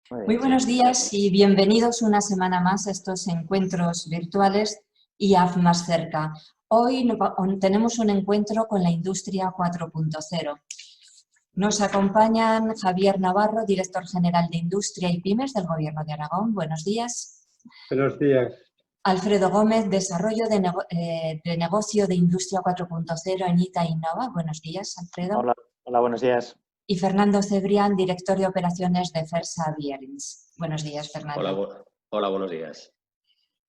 Muy buenos días y bienvenidos una semana más a estos encuentros virtuales IAF más cerca. Hoy tenemos un encuentro con la industria 4.0. Nos acompañan Javier Navarro, director general de Industria y Pymes del Gobierno de Aragón. Buenos días. Buenos días. Alfredo Gómez, desarrollo de negocio de Industria 4.0 en ITA Innova. Buenos días, Alfredo. Hola, buenos días. Y Fernando Cebrián, director de operaciones de Fersa Bearings. Buenos días, Fernando. Hola, buenos días.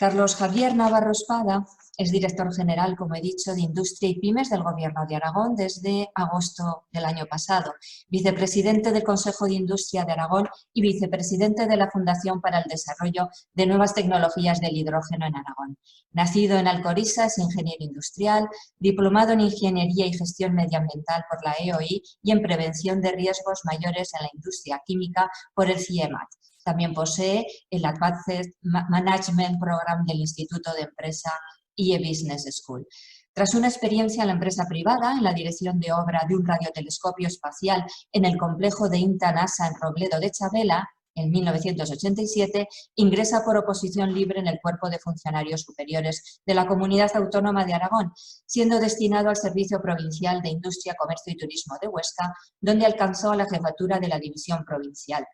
Carlos Javier Navarro Espada es director general, como he dicho, de Industria y Pymes del Gobierno de Aragón desde agosto del año pasado, vicepresidente del Consejo de Industria de Aragón y vicepresidente de la Fundación para el Desarrollo de Nuevas Tecnologías del Hidrógeno en Aragón. Nacido en Alcoriza, es ingeniero industrial, diplomado en Ingeniería y Gestión Medioambiental por la EOI y en Prevención de Riesgos Mayores en la Industria Química por el CIEMAT. También posee el Advanced Management Program del Instituto de Empresa IE Business School. Tras una experiencia en la empresa privada, en la dirección de obra de un radiotelescopio espacial en el complejo de INTA NASA en Robledo de Chavela, en 1987, ingresa por oposición libre en el Cuerpo de Funcionarios Superiores de la Comunidad Autónoma de Aragón, siendo destinado al Servicio Provincial de Industria, Comercio y Turismo de Huesca, donde alcanzó la jefatura de la División Provincial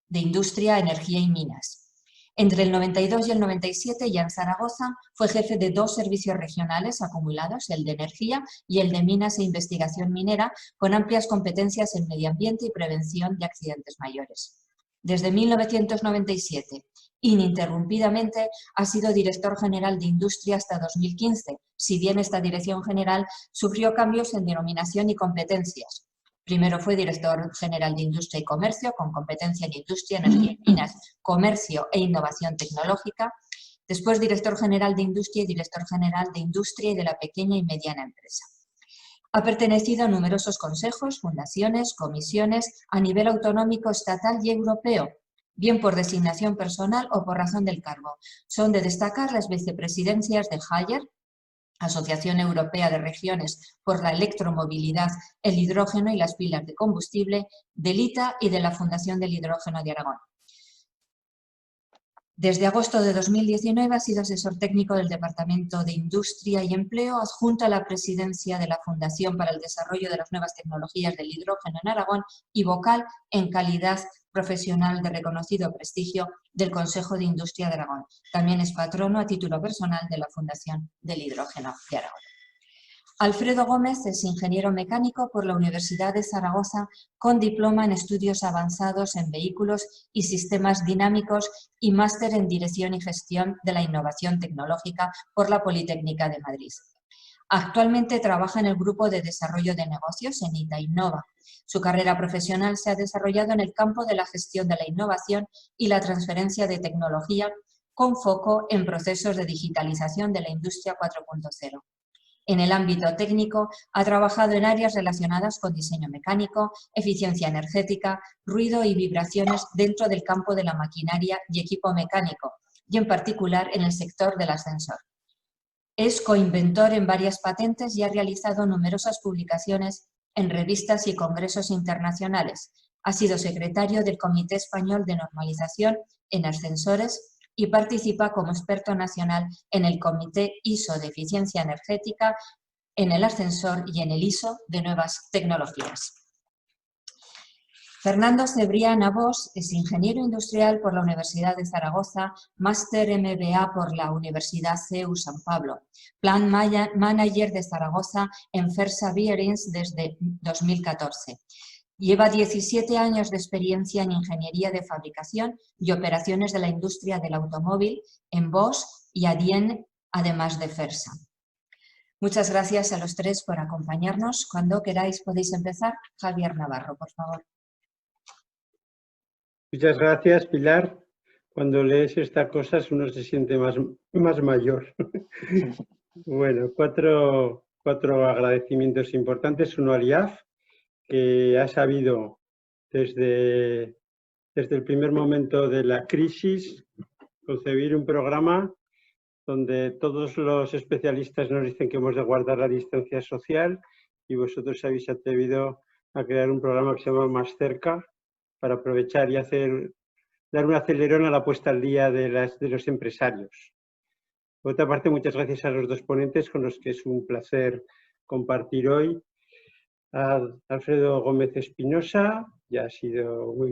de Industria, Energía y Minas. Entre el 92 y el 97, ya en Zaragoza, fue jefe de 2 servicios regionales acumulados, el de Energía y el de Minas e Investigación Minera, con amplias competencias en medio ambiente y prevención de accidentes mayores. Desde 1997, ininterrumpidamente, ha sido director general de Industria hasta 2015, si bien esta dirección general sufrió cambios en denominación y competencias. Primero fue director general de Industria y Comercio, con competencia en Industria, Energía y Minas, Comercio e Innovación Tecnológica. Después director general de Industria y director general de Industria y de la Pequeña y Mediana Empresa. Ha pertenecido a numerosos consejos, fundaciones, comisiones a nivel autonómico, estatal y europeo, bien por designación personal o por razón del cargo. Son de destacar las vicepresidencias de Haier, Asociación Europea de Regiones por la Electromovilidad, el Hidrógeno y las Pilas de Combustible, del ITA y de la Fundación del Hidrógeno de Aragón. Desde agosto de 2019 ha sido asesor técnico del Departamento de Industria y Empleo, adjunto a la presidencia de la Fundación para el Desarrollo de las Nuevas Tecnologías del Hidrógeno en Aragón y vocal en calidad profesional de reconocido prestigio del Consejo de Industria de Aragón. También es patrono a título personal de la Fundación del Hidrógeno de Aragón. Alfredo Gómez es ingeniero mecánico por la Universidad de Zaragoza con diploma en estudios avanzados en vehículos y sistemas dinámicos y máster en dirección y gestión de la innovación tecnológica por la Politécnica de Madrid. Actualmente trabaja en el grupo de desarrollo de negocios en ITA Innova. Su carrera profesional se ha desarrollado en el campo de la gestión de la innovación y la transferencia de tecnología con foco en procesos de digitalización de la industria 4.0. En el ámbito técnico, ha trabajado en áreas relacionadas con diseño mecánico, eficiencia energética, ruido y vibraciones dentro del campo de la maquinaria y equipo mecánico, y en particular en el sector del ascensor. Es coinventor en varias patentes y ha realizado numerosas publicaciones en revistas y congresos internacionales. Ha sido secretario del Comité Español de Normalización en Ascensores y participa como experto nacional en el Comité ISO de Eficiencia Energética, en el ascensor y en el ISO de Nuevas Tecnologías. Fernando Cebrián Abós es ingeniero industrial por la Universidad de Zaragoza, máster MBA por la Universidad CEU San Pablo, Plan Manager de Zaragoza en Fersa Bearings desde 2014. Lleva 17 años de experiencia en ingeniería de fabricación y operaciones de la industria del automóvil en Bosch y Adien, además de Fersa. Muchas gracias a los tres por acompañarnos. Cuando queráis podéis empezar. Javier Navarro, por favor. Muchas gracias, Pilar. Cuando lees estas cosas uno se siente más mayor. Bueno, cuatro agradecimientos importantes. Uno al IAF, que ha sabido desde el primer momento de la crisis concebir un programa donde todos los especialistas nos dicen que hemos de guardar la distancia social y vosotros habéis atrevido a crear un programa que se llama Más Cerca para aprovechar y hacer dar un acelerón a la puesta al día de los empresarios. Por otra parte, muchas gracias a los dos ponentes con los que es un placer compartir hoy. A Alfredo Gómez Espinosa, ya ha sido muy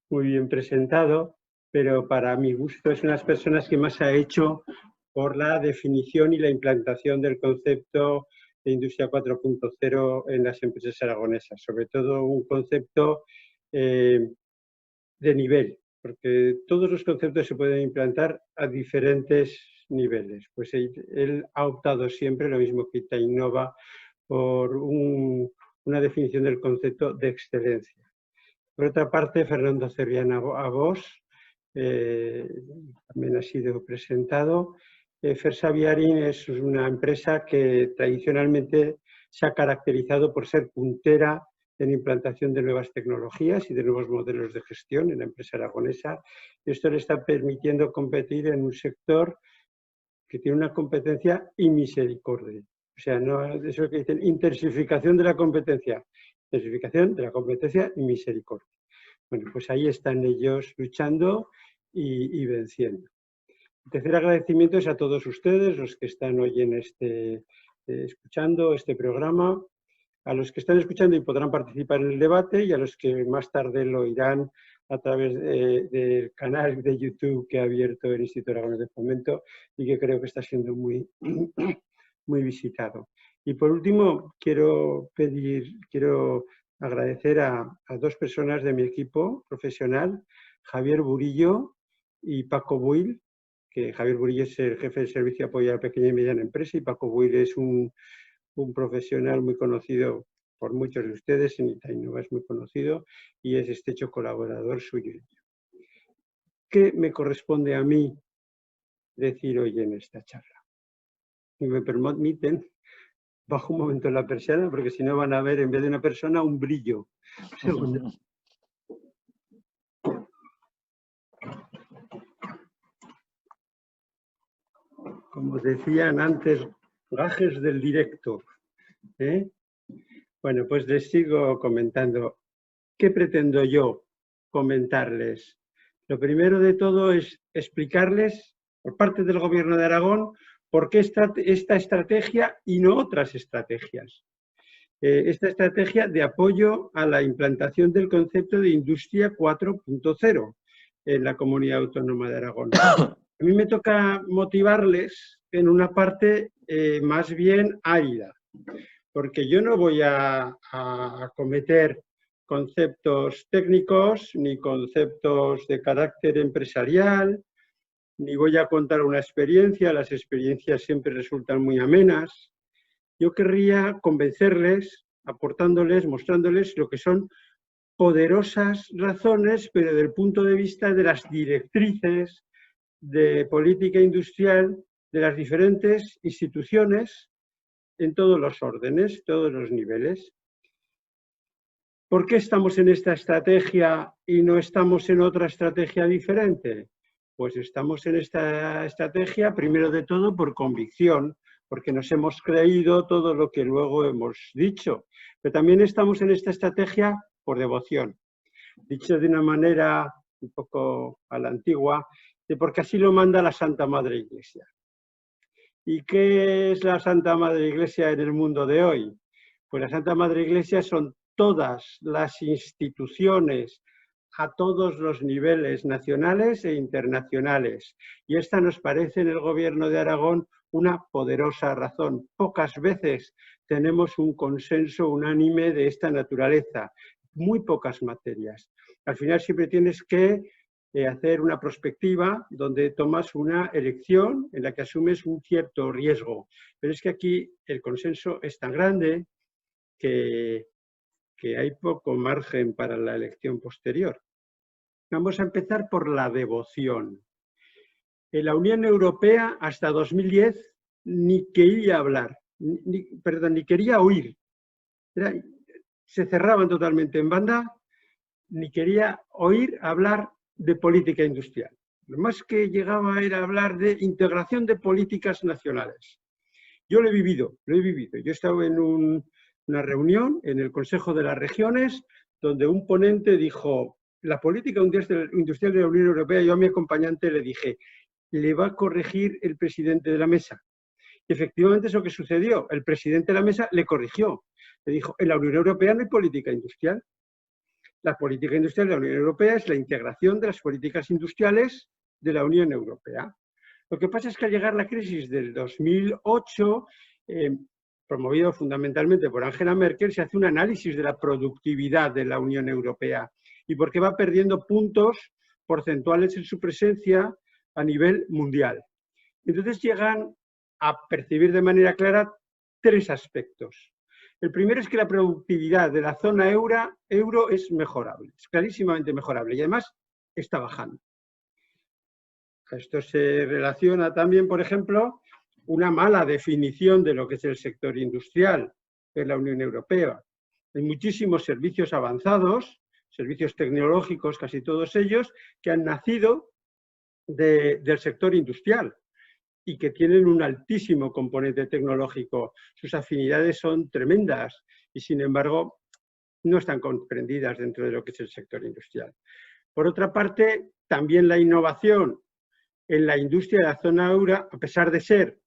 bien presentado, pero para mi gusto es una de las personas que más ha hecho por la definición y la implantación del concepto de Industria 4.0 en las empresas aragonesas, sobre todo un concepto de nivel, porque todos los conceptos se pueden implantar a diferentes niveles. Pues él ha optado siempre, lo mismo que Innova, por una definición del concepto de excelencia. Por otra parte, Fernando Cerviana Abós también ha sido presentado. Fersaviarin es una empresa que tradicionalmente se ha caracterizado por ser puntera en implantación de nuevas tecnologías y de nuevos modelos de gestión en la empresa aragonesa. Esto le está permitiendo competir en un sector que tiene una competencia y misericordia. O sea, no es eso que dicen, intensificación de la competencia y misericordia. Bueno, pues ahí están ellos luchando y venciendo. El tercer agradecimiento es a todos ustedes, los que están hoy en escuchando este programa, a los que están escuchando y podrán participar en el debate y a los que más tarde lo oirán a través del canal de YouTube que ha abierto el Instituto Aragonés de Fomento y que creo que está siendo muy visitado. Y por último, quiero agradecer a dos personas de mi equipo profesional, Javier Burillo y Paco Buil, que Javier Burillo es el jefe del Servicio de Apoyo a la Pequeña y Mediana Empresa y Paco Buil es un profesional muy conocido por muchos de ustedes, en Innova es muy conocido y es estrecho colaborador suyo. ¿Qué me corresponde a mí decir hoy en esta charla? Si me permiten, bajo un momento la persiana, porque si no van a ver en vez de una persona un brillo. Un segundo. Como decían antes, gajes del directo. Bueno, pues les sigo comentando. ¿Qué pretendo yo comentarles? Lo primero de todo es explicarles, por parte del Gobierno de Aragón, por qué esta estrategia y no otras estrategias. Esta estrategia de apoyo a la implantación del concepto de Industria 4.0 en la Comunidad Autónoma de Aragón. A mí me toca motivarles en una parte más bien árida, porque yo no voy a cometer conceptos técnicos ni conceptos de carácter empresarial, ni voy a contar una experiencia, las experiencias siempre resultan muy amenas. Yo querría convencerles, aportándoles, mostrándoles lo que son poderosas razones, pero desde el punto de vista de las directrices de política industrial de las diferentes instituciones en todos los órdenes, todos los niveles. ¿Por qué estamos en esta estrategia y no estamos en otra estrategia diferente? Pues estamos en esta estrategia, primero de todo, por convicción, porque nos hemos creído todo lo que luego hemos dicho. Pero también estamos en esta estrategia por devoción. Dicho de una manera un poco a la antigua, porque así lo manda la Santa Madre Iglesia. ¿Y qué es la Santa Madre Iglesia en el mundo de hoy? Pues la Santa Madre Iglesia son todas las instituciones a todos los niveles nacionales e internacionales. Y esta nos parece en el Gobierno de Aragón una poderosa razón. Pocas veces tenemos un consenso unánime de esta naturaleza, muy pocas materias. Al final siempre tienes que hacer una prospectiva donde tomas una elección en la que asumes un cierto riesgo. Pero es que aquí el consenso es tan grande que hay poco margen para la elección posterior. Vamos a empezar por la devoción. En la Unión Europea hasta 2010 ni quería hablar, ni quería oír. Se cerraban totalmente en banda, ni quería oír hablar de política industrial. Lo más que llegaba era hablar de integración de políticas nacionales. Yo lo he vivido. Yo he estado en una reunión en el Consejo de las Regiones donde un ponente dijo, la política industrial de la Unión Europea, yo a mi acompañante le dije, le va a corregir el presidente de la mesa. Y efectivamente es lo que sucedió. El presidente de la mesa le corrigió. Le dijo, en la Unión Europea no hay política industrial. La política industrial de la Unión Europea es la integración de las políticas industriales de la Unión Europea. Lo que pasa es que al llegar la crisis del 2008, promovido fundamentalmente por Angela Merkel, se hace un análisis de la productividad de la Unión Europea y por qué va perdiendo puntos porcentuales en su presencia a nivel mundial. Entonces llegan a percibir de manera clara tres aspectos. El primero es que la productividad de la zona euro es mejorable, es clarísimamente mejorable y además está bajando. Esto se relaciona también, por ejemplo, una mala definición de lo que es el sector industrial en la Unión Europea. Hay muchísimos servicios avanzados, servicios tecnológicos, casi todos ellos, que han nacido del sector industrial y que tienen un altísimo componente tecnológico. Sus afinidades son tremendas y, sin embargo, no están comprendidas dentro de lo que es el sector industrial. Por otra parte, también la innovación en la industria de la zona euro, a pesar de ser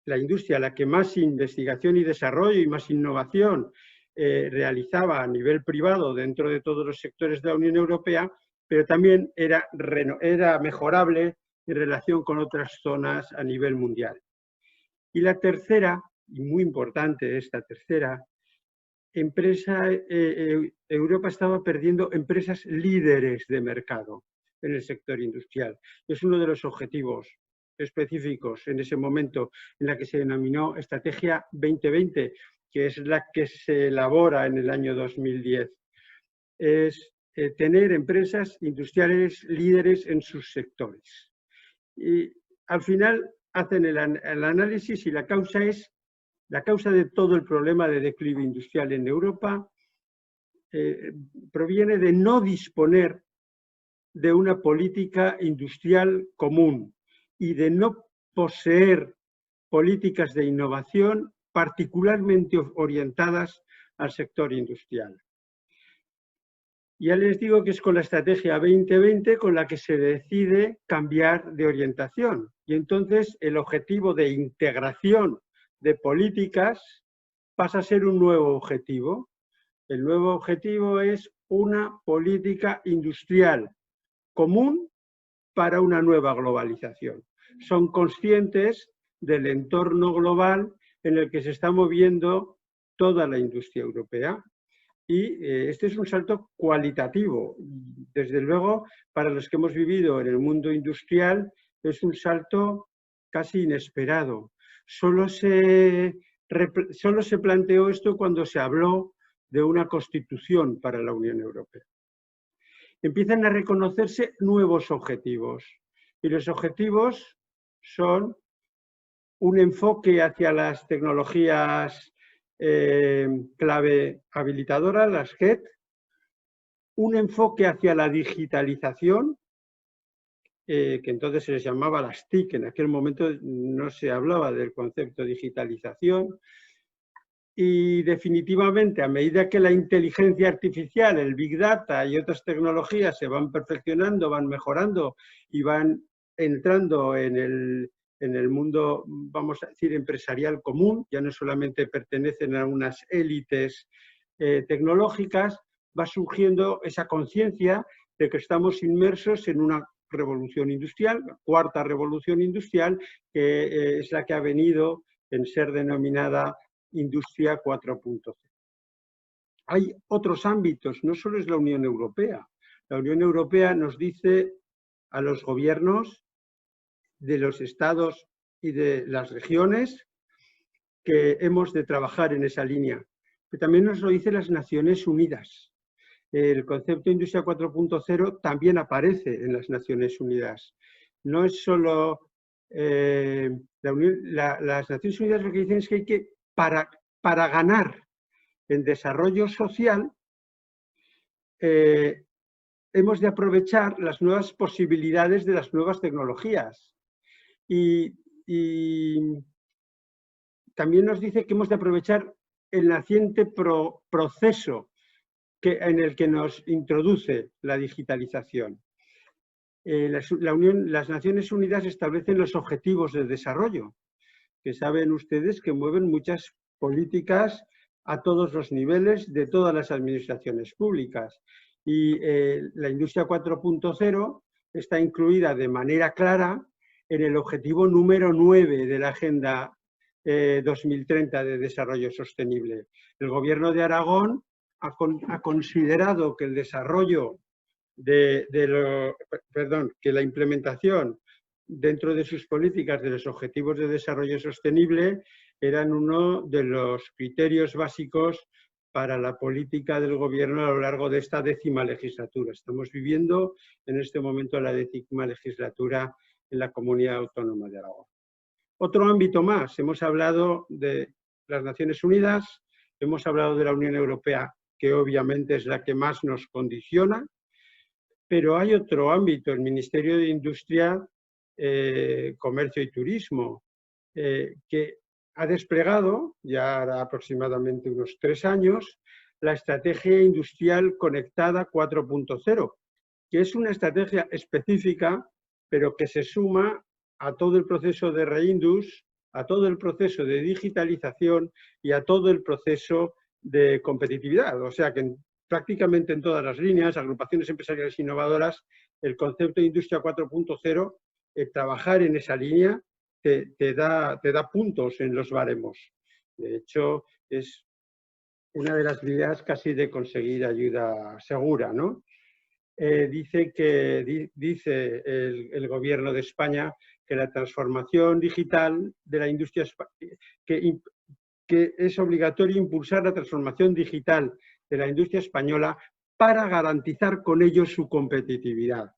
la industria la que más investigación y desarrollo y más innovación realizaba a nivel privado dentro de todos los sectores de la Unión Europea, pero también era mejorable en relación con otras zonas a nivel mundial. Y la tercera, y muy importante esta tercera, Europa estaba perdiendo empresas líderes de mercado en el sector industrial. Es uno de los objetivos específicos en ese momento en la que se denominó Estrategia 2020, que es la que se elabora en el año 2010. Es tener empresas industriales líderes en sus sectores. Y al final hacen el análisis y la causa de todo el problema de declive industrial en Europa proviene de no disponer de una política industrial común y de no poseer políticas de innovación particularmente orientadas al sector industrial. Ya les digo que es con la Estrategia 2020 con la que se decide cambiar de orientación y entonces el objetivo de integración de políticas pasa a ser un nuevo objetivo. El nuevo objetivo es una política industrial común para una nueva globalización. Son conscientes del entorno global en el que se está moviendo toda la industria europea y este es un salto cualitativo. Desde luego, para los que hemos vivido en el mundo industrial, es un salto casi inesperado. Solo se planteó esto cuando se habló de una constitución para la Unión Europea. Empiezan a reconocerse nuevos objetivos y los objetivos son un enfoque hacia las tecnologías clave habilitadoras, las GET, un enfoque hacia la digitalización, que entonces se les llamaba las TIC, en aquel momento no se hablaba del concepto de digitalización, y definitivamente a medida que la inteligencia artificial, el Big Data y otras tecnologías se van perfeccionando, van mejorando y van entrando en el mundo, vamos a decir, empresarial común, ya no solamente pertenecen a unas élites tecnológicas, va surgiendo esa conciencia de que estamos inmersos en una revolución industrial, la cuarta revolución industrial, que es la que ha venido en ser denominada Industria 4.0. Hay otros ámbitos, no solo es la Unión Europea. La Unión Europea nos dice a los gobiernos de los estados y de las regiones que hemos de trabajar en esa línea. Pero también nos lo dicen las Naciones Unidas. El concepto Industria 4.0 también aparece en las Naciones Unidas. No es solo las Naciones Unidas lo que dicen es que hay que, para ganar en desarrollo social, hemos de aprovechar las nuevas posibilidades de las nuevas tecnologías. Y también nos dice que hemos de aprovechar el naciente proceso en el que nos introduce la digitalización. Las Naciones Unidas establecen los objetivos del desarrollo, que saben ustedes que mueven muchas políticas a todos los niveles de todas las administraciones públicas. Y la industria 4.0 está incluida de manera clara en el objetivo número 9 de la Agenda 2030 de Desarrollo Sostenible. El Gobierno de Aragón ha considerado que el desarrollo que la implementación dentro de sus políticas de los Objetivos de Desarrollo Sostenible eran uno de los criterios básicos para la política del Gobierno a lo largo de esta 10ª legislatura. Estamos viviendo en este momento la 10ª legislatura en la Comunidad Autónoma de Aragón. Otro ámbito más, hemos hablado de las Naciones Unidas, hemos hablado de la Unión Europea, que obviamente es la que más nos condiciona, pero hay otro ámbito, el Ministerio de Industria, Comercio y Turismo, que ha desplegado, ya hará aproximadamente unos 3 años, la Estrategia Industrial Conectada 4.0, que es una estrategia específica, pero que se suma a todo el proceso de Reindus, a todo el proceso de digitalización y a todo el proceso de competitividad. O sea que prácticamente en todas las líneas, agrupaciones empresariales innovadoras, el concepto de Industria 4.0, trabajar en esa línea te da puntos en los baremos. De hecho, es una de las ideas casi de conseguir ayuda segura, ¿no? Dice el Gobierno de España que la transformación digital de la industria, que es obligatorio impulsar la transformación digital de la industria española para garantizar con ello su competitividad.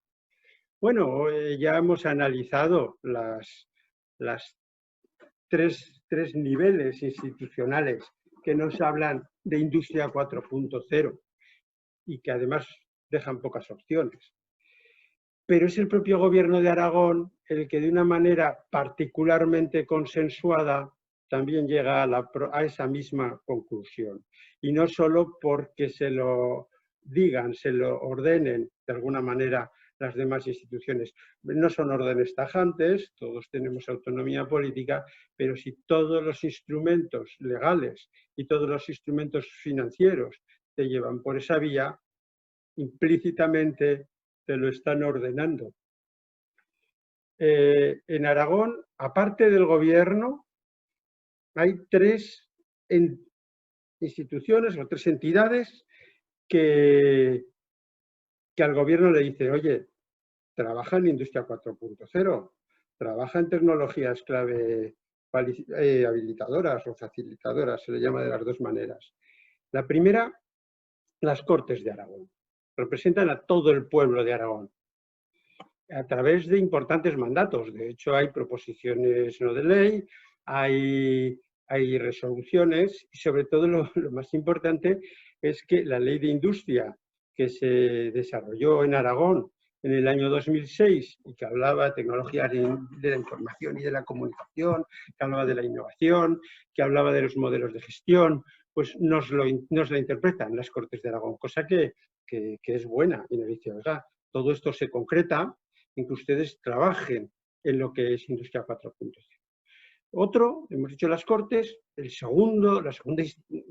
Bueno, ya hemos analizado las tres niveles institucionales que nos hablan de Industria 4.0 y que además dejan pocas opciones. Pero es el propio Gobierno de Aragón el que de una manera particularmente consensuada también llega a esa misma conclusión. Y no solo porque se lo digan, se lo ordenen de alguna manera las demás instituciones. No son órdenes tajantes, todos tenemos autonomía política, pero si todos los instrumentos legales y todos los instrumentos financieros te llevan por esa vía, implícitamente te lo están ordenando. En Aragón, aparte del Gobierno, hay 3 instituciones o 3 entidades que al Gobierno le dice, oye, trabaja en Industria 4.0, trabaja en tecnologías clave habilitadoras o facilitadoras, se le llama de las 2 maneras. La primera, las Cortes de Aragón. Representan a todo el pueblo de Aragón a través de importantes mandatos. De hecho, hay proposiciones no de ley, hay resoluciones y sobre todo lo más importante es que la Ley de Industria que se desarrolló en Aragón en el año 2006 y que hablaba de tecnologías de la información y de la comunicación, que hablaba de la innovación, que hablaba de los modelos de gestión, pues nos la interpretan las Cortes de Aragón, cosa que es buena. Y nos dice, oiga, todo esto se concreta en que ustedes trabajen en lo que es Industria 4.0. Otro, hemos dicho las Cortes, la segunda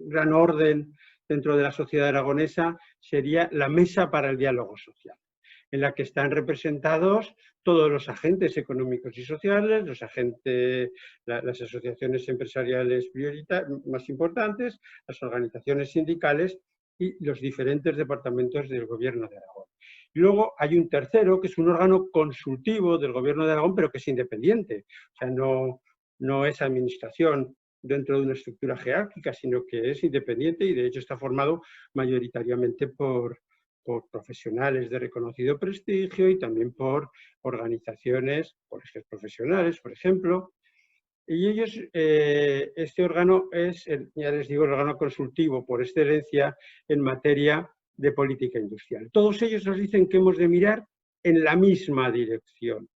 gran orden dentro de la sociedad aragonesa sería la Mesa para el Diálogo Social, en la que están representados todos los agentes económicos y sociales, las asociaciones empresariales más importantes, las organizaciones sindicales y los diferentes departamentos del Gobierno de Aragón. Y luego hay un tercero, que es un órgano consultivo del Gobierno de Aragón, pero que es independiente. O sea, no es administración dentro de una estructura jerárquica, sino que es independiente y de hecho está formado mayoritariamente por profesionales de reconocido prestigio y también por organizaciones, colegios profesionales, por ejemplo. Y ellos, este órgano es, ya les digo, el órgano consultivo por excelencia en materia de política industrial. Todos ellos nos dicen que hemos de mirar en la misma dirección.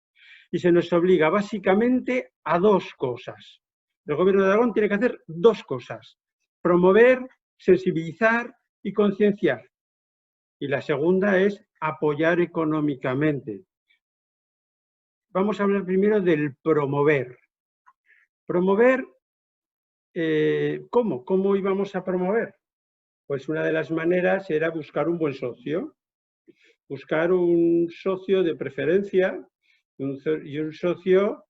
Y se nos obliga básicamente a 2 cosas. El Gobierno de Aragón tiene que hacer 2 cosas. Promover, sensibilizar y concienciar. Y la segunda es apoyar económicamente. Vamos a hablar primero del promover. Promover, ¿cómo? ¿Cómo íbamos a promover? Pues una de las maneras era buscar un buen socio. Buscar un socio de preferencia y un socio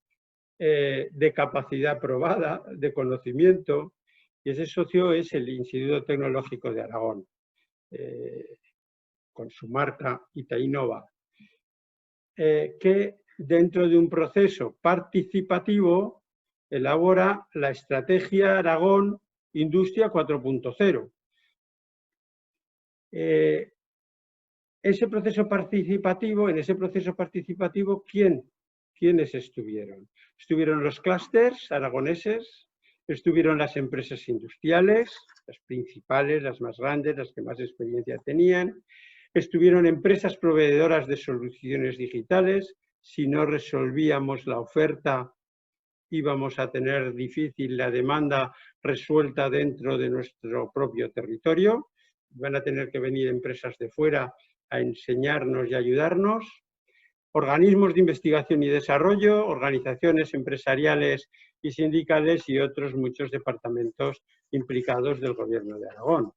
de capacidad probada, de conocimiento, y ese socio es el Instituto Tecnológico de Aragón, con su marca Itainova, que dentro de un proceso participativo elabora la estrategia Aragón Industria 4.0. En ese proceso participativo, ¿quiénes estuvieron? Estuvieron los clústeres aragoneses, estuvieron las empresas industriales, las principales, las más grandes, las que más experiencia tenían, estuvieron empresas proveedoras de soluciones digitales. Si no resolvíamos la oferta, íbamos a tener difícil la demanda resuelta dentro de nuestro propio territorio. Van a tener que venir empresas de fuera a enseñarnos y ayudarnos. Organismos de investigación y desarrollo, organizaciones empresariales y sindicales y otros muchos departamentos implicados del Gobierno de Aragón.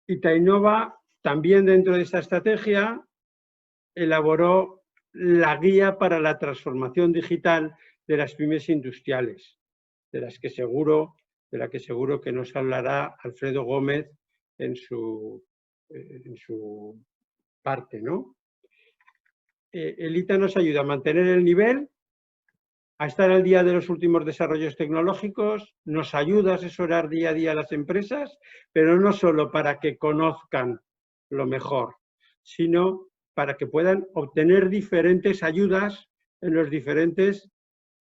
Itainova, también dentro de esta estrategia, elaboró la guía para la transformación digital de las pymes industriales, de la que seguro que nos hablará Alfredo Gómez en su parte, ¿no? El ITA nos ayuda a mantener el nivel, a estar al día de los últimos desarrollos tecnológicos, nos ayuda a asesorar día a día a las empresas, pero no solo para que conozcan lo mejor, sino para que puedan obtener diferentes ayudas en los diferentes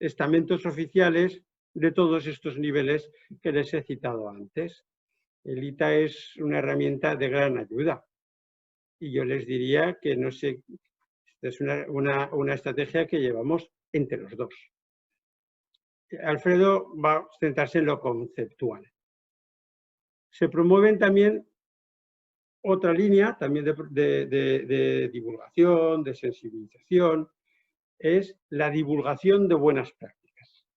estamentos oficiales de todos estos niveles que les he citado antes. El ITA es una herramienta de gran ayuda y yo les diría que no sé, es una estrategia que llevamos entre los dos. Alfredo va a centrarse en lo conceptual. Se promueven también otra línea también de divulgación, de sensibilización, es la divulgación de buenas prácticas.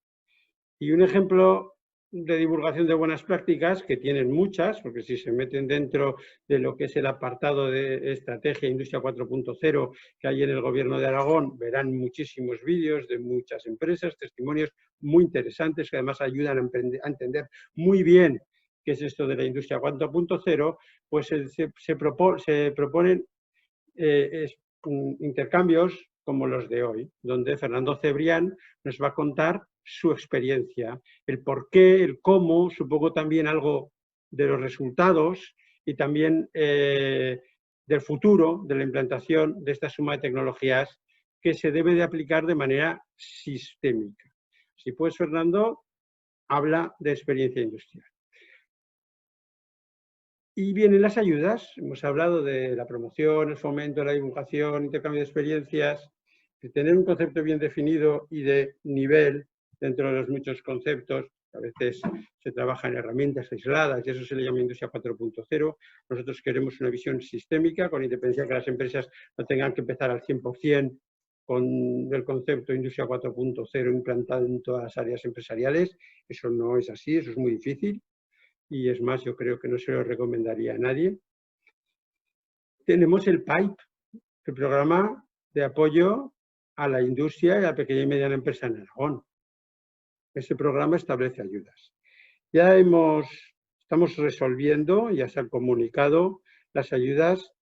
Y un ejemplo de divulgación de buenas prácticas, que tienen muchas, porque si se meten dentro de lo que es el apartado de Estrategia Industria 4.0 que hay en el Gobierno de Aragón, verán muchísimos vídeos de muchas empresas, testimonios muy interesantes que además ayudan a entender muy bien qué es esto de la Industria 4.0, pues se proponen intercambios como los de hoy, donde Fernando Cebrián nos va a contar su experiencia, el por qué, el cómo, supongo también algo de los resultados y también del futuro de la implantación de esta suma de tecnologías que se debe de aplicar de manera sistémica. Si puedes, Fernando, habla de experiencia industrial. Y vienen las ayudas, hemos hablado de la promoción, el fomento, la divulgación, intercambio de experiencias, de tener un concepto bien definido y de nivel dentro de los muchos conceptos. A veces se trabaja en herramientas aisladas y eso se le llama Industria 4.0. Nosotros queremos una visión sistémica, con independencia de que las empresas no tengan que empezar al 100% con el concepto Industria 4.0 implantado en todas las áreas empresariales. Eso no es así, eso es muy difícil. Y es más, yo creo que no se lo recomendaría a nadie. Tenemos el PIPE, el Programa de Apoyo a la Industria y a la Pequeña y Mediana Empresa en Aragón. Ese programa establece ayudas. Ya estamos resolviendo, ya se han comunicado las ayudas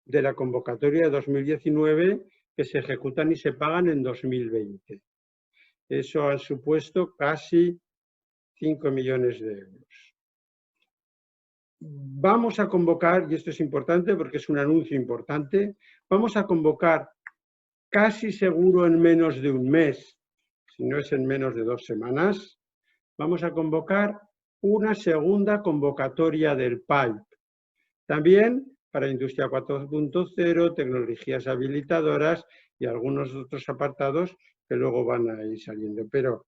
de la convocatoria de 2019 que se ejecutan y se pagan en 2020. Eso ha supuesto casi 5 millones de euros. Vamos a convocar, y esto es importante porque es un anuncio importante, vamos a convocar casi seguro en menos de un mes, si no es en menos de 2 semanas, vamos a convocar una segunda convocatoria del PIPE. También para Industria 4.0, tecnologías habilitadoras y algunos otros apartados que luego van a ir saliendo. Pero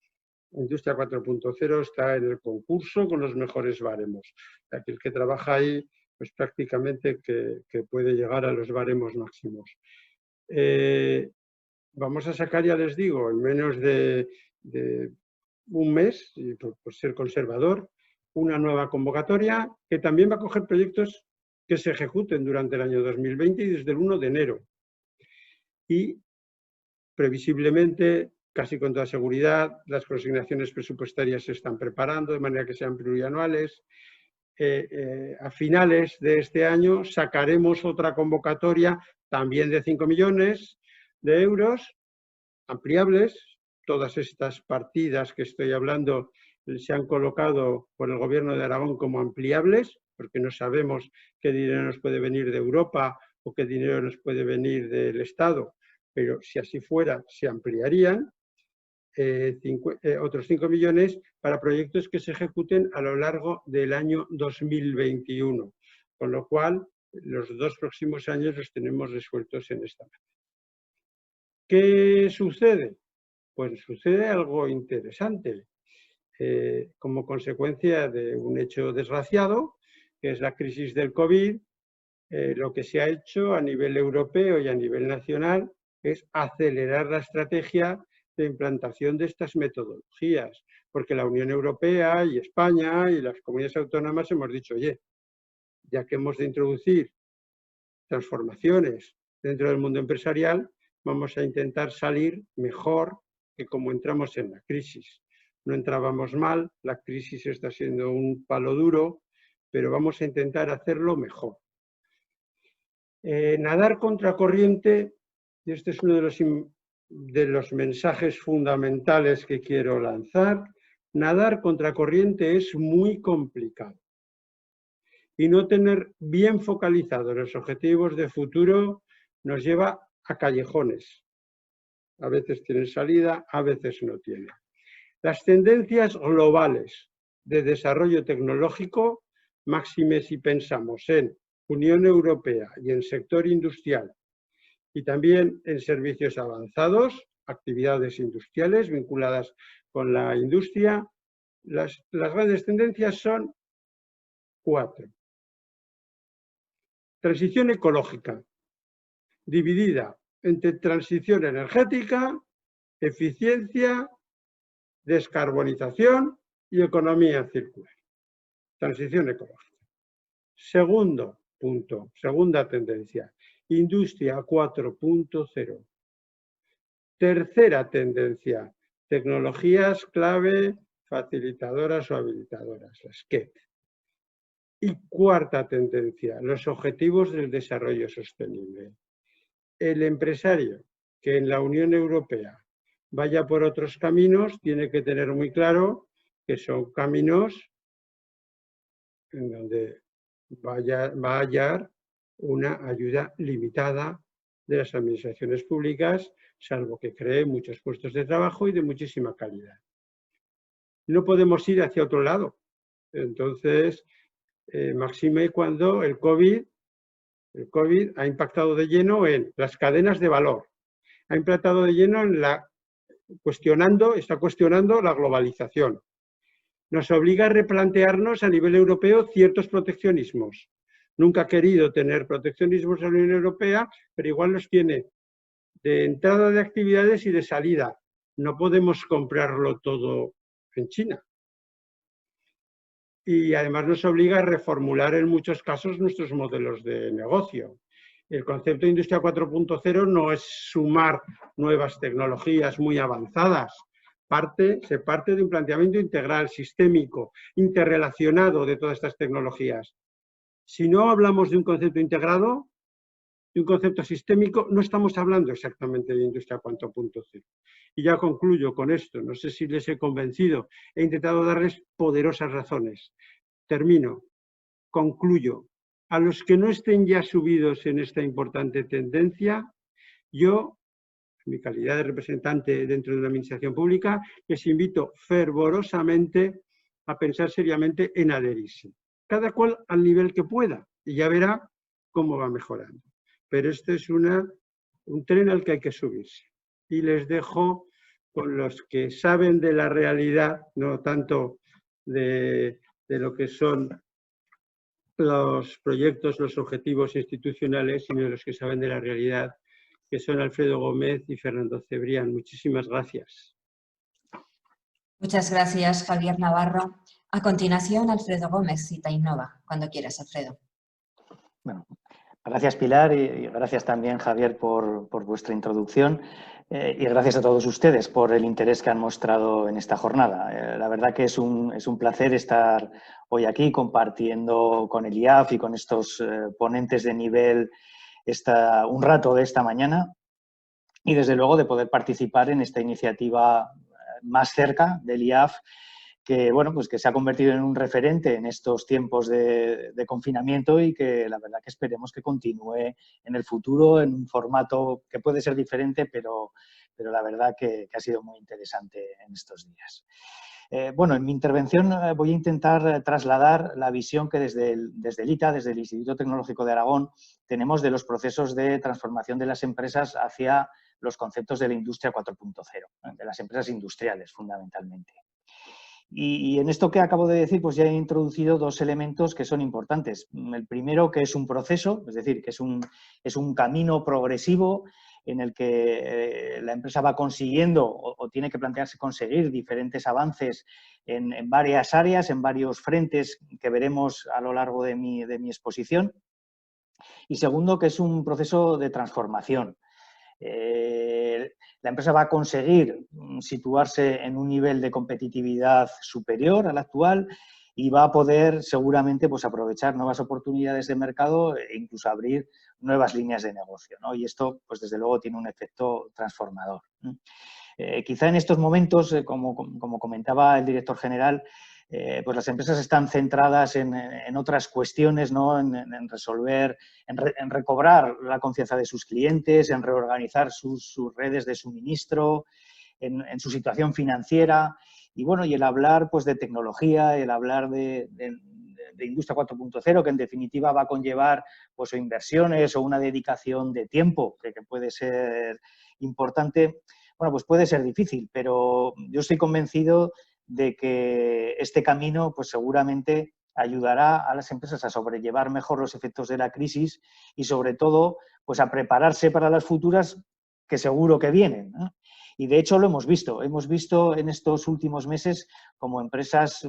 Industria 4.0 está en el concurso con los mejores baremos. Aquel que trabaja ahí pues prácticamente que puede llegar a los baremos máximos. Vamos a sacar, ya les digo, en menos de un mes, y por ser conservador, una nueva convocatoria que también va a coger proyectos que se ejecuten durante el año 2020 y desde el 1 de enero. Y previsiblemente, casi con toda seguridad, las consignaciones presupuestarias se están preparando de manera que sean plurianuales. A finales de este año sacaremos otra convocatoria también de 5 millones de euros ampliables. Todas estas partidas que estoy hablando se han colocado por el Gobierno de Aragón como ampliables, porque no sabemos qué dinero nos puede venir de Europa o qué dinero nos puede venir del Estado, pero si así fuera, se ampliarían. Otros 5 millones para proyectos que se ejecuten a lo largo del año 2021, con lo cual los 2 próximos años los tenemos resueltos en esta manera. ¿Qué sucede? Pues sucede algo interesante. Como consecuencia de un hecho desgraciado, que es la crisis del COVID, lo que se ha hecho a nivel europeo y a nivel nacional es acelerar la estrategia de implantación de estas metodologías, porque la Unión Europea y España y las comunidades autónomas hemos dicho, oye, ya que hemos de introducir transformaciones dentro del mundo empresarial, vamos a intentar salir mejor que como entramos en la crisis. No entrábamos mal, la crisis está siendo un palo duro, pero vamos a intentar hacerlo mejor. Nadar contracorriente, y este es uno de los mensajes fundamentales que quiero lanzar, nadar contracorriente es muy complicado. Y no tener bien focalizados los objetivos de futuro nos lleva a callejones. A veces tienen salida, a veces no tienen. Las tendencias globales de desarrollo tecnológico, máxime si pensamos en Unión Europea y en sector industrial, y también en servicios avanzados, actividades industriales vinculadas con la industria, las grandes tendencias son 4. Transición ecológica, dividida entre transición energética, eficiencia, descarbonización y economía circular. Transición ecológica. Segundo punto, segunda tendencia, industria 4.0. Tercera tendencia, tecnologías clave facilitadoras o habilitadoras, las TIC. Y cuarta tendencia, los objetivos del desarrollo sostenible. El empresario que en la Unión Europea vaya por otros caminos tiene que tener muy claro que son caminos en donde va a hallar una ayuda limitada de las administraciones públicas, salvo que cree muchos puestos de trabajo y de muchísima calidad. No podemos ir hacia otro lado. Entonces, máxime cuando el COVID ha impactado de lleno en las cadenas de valor, ha impactado de lleno en está cuestionando la globalización. Nos obliga a replantearnos a nivel europeo ciertos proteccionismos. Nunca ha querido tener proteccionismos en la Unión Europea, pero igual los tiene de entrada de actividades y de salida. No podemos comprarlo todo en China. Y además nos obliga a reformular en muchos casos nuestros modelos de negocio. El concepto de Industria 4.0 no es sumar nuevas tecnologías muy avanzadas. Se parte de un planteamiento integral, sistémico, interrelacionado de todas estas tecnologías. Si no hablamos de un concepto integrado, de un concepto sistémico, no estamos hablando exactamente de Industria 4.0. Y ya concluyo con esto, no sé si les he convencido, he intentado darles poderosas razones. Termino, concluyo. A los que no estén ya subidos en esta importante tendencia, yo, en mi calidad de representante dentro de una administración pública, les invito fervorosamente a pensar seriamente en adherirse. Cada cual al nivel que pueda y ya verá cómo va mejorando. Pero este es un tren al que hay que subirse. Y les dejo con los que saben de la realidad, no tanto de lo que son los proyectos, los objetivos institucionales, sino de los que saben de la realidad, que son Alfredo Gómez y Fernando Cebrián. Muchísimas gracias. Muchas gracias, Javier Navarro. A continuación, Alfredo Gómez, Cita Innova. Cuando quieras, Alfredo. Bueno, gracias, Pilar, y gracias también, Javier, por vuestra introducción. Y gracias a todos ustedes por el interés que han mostrado en esta jornada. La verdad que es un placer estar hoy aquí compartiendo con el IAF y con estos ponentes de nivel un rato de esta mañana y, desde luego, de poder participar en esta iniciativa más cerca del IAF, que, bueno, pues que se ha convertido en un referente en estos tiempos de confinamiento y que la verdad que esperemos que continúe en el futuro en un formato que puede ser diferente, pero la verdad que ha sido muy interesante en estos días. Bueno, en mi intervención voy a intentar trasladar la visión que desde el ITA, desde el Instituto Tecnológico de Aragón, tenemos de los procesos de transformación de las empresas hacia los conceptos de la industria 4.0, de las empresas industriales fundamentalmente. Y en esto que acabo de decir, pues ya he introducido dos elementos que son importantes. El primero, que es un proceso, es decir, que es un camino progresivo en el que la empresa va consiguiendo o tiene que plantearse conseguir diferentes avances en varias áreas, en varios frentes que veremos a lo largo de mi exposición. Y segundo, que es un proceso de transformación. La empresa va a conseguir situarse en un nivel de competitividad superior al actual y va a poder seguramente pues, aprovechar nuevas oportunidades de mercado e incluso abrir nuevas líneas de negocio, ¿no? Y esto, pues desde luego, tiene un efecto transformador. Quizá en estos momentos, como comentaba el director general, pues las empresas están centradas en otras cuestiones, ¿no? En resolver, en recobrar la confianza de sus clientes, en reorganizar sus redes de suministro, en su situación financiera y, bueno, y el hablar pues, de tecnología, el hablar de Industria 4.0, que en definitiva va a conllevar pues, o inversiones o una dedicación de tiempo que puede ser importante. Bueno, pues puede ser difícil, pero yo estoy convencido de que este camino pues seguramente ayudará a las empresas a sobrellevar mejor los efectos de la crisis y, sobre todo, pues a prepararse para las futuras que seguro que vienen, ¿no? Y, de hecho, lo hemos visto en estos últimos meses como empresas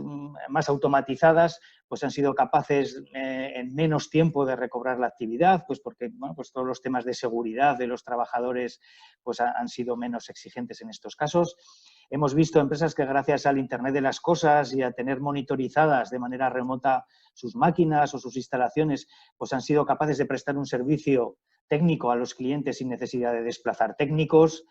más automatizadas pues han sido capaces en menos tiempo de recobrar la actividad, pues porque bueno, pues todos los temas de seguridad de los trabajadores pues han sido menos exigentes en estos casos. Hemos visto empresas que, gracias al Internet de las cosas y a tener monitorizadas de manera remota sus máquinas o sus instalaciones, pues han sido capaces de prestar un servicio técnico a los clientes sin necesidad de desplazar técnicos.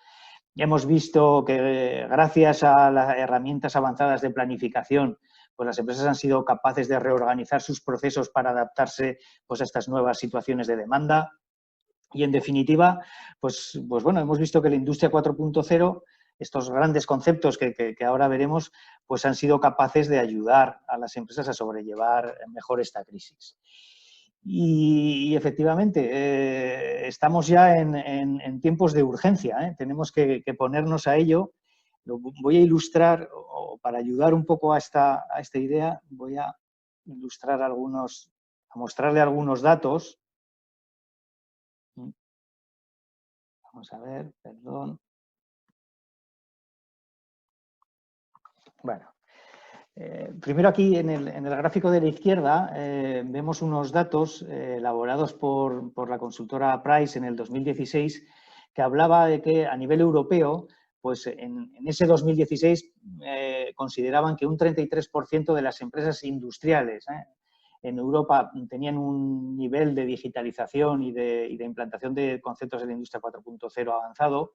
Hemos visto que, gracias a las herramientas avanzadas de planificación, pues las empresas han sido capaces de reorganizar sus procesos para adaptarse pues, a estas nuevas situaciones de demanda. Y, en definitiva, pues bueno, hemos visto que la industria 4.0, estos grandes conceptos que ahora veremos, pues han sido capaces de ayudar a las empresas a sobrellevar mejor esta crisis. Y efectivamente, estamos ya en tiempos de urgencia, ¿eh? Tenemos que ponernos a ello. Lo voy a ilustrar, o para ayudar un poco a esta idea, voy a ilustrar a mostrarle algunos datos. Vamos a ver, perdón. Bueno, primero aquí en el gráfico de la izquierda vemos unos datos elaborados por la consultora Price en el 2016 que hablaba de que a nivel europeo, pues en ese 2016 consideraban que un 33% de las empresas industriales en Europa tenían un nivel de digitalización y de implantación de conceptos de la industria 4.0 avanzado,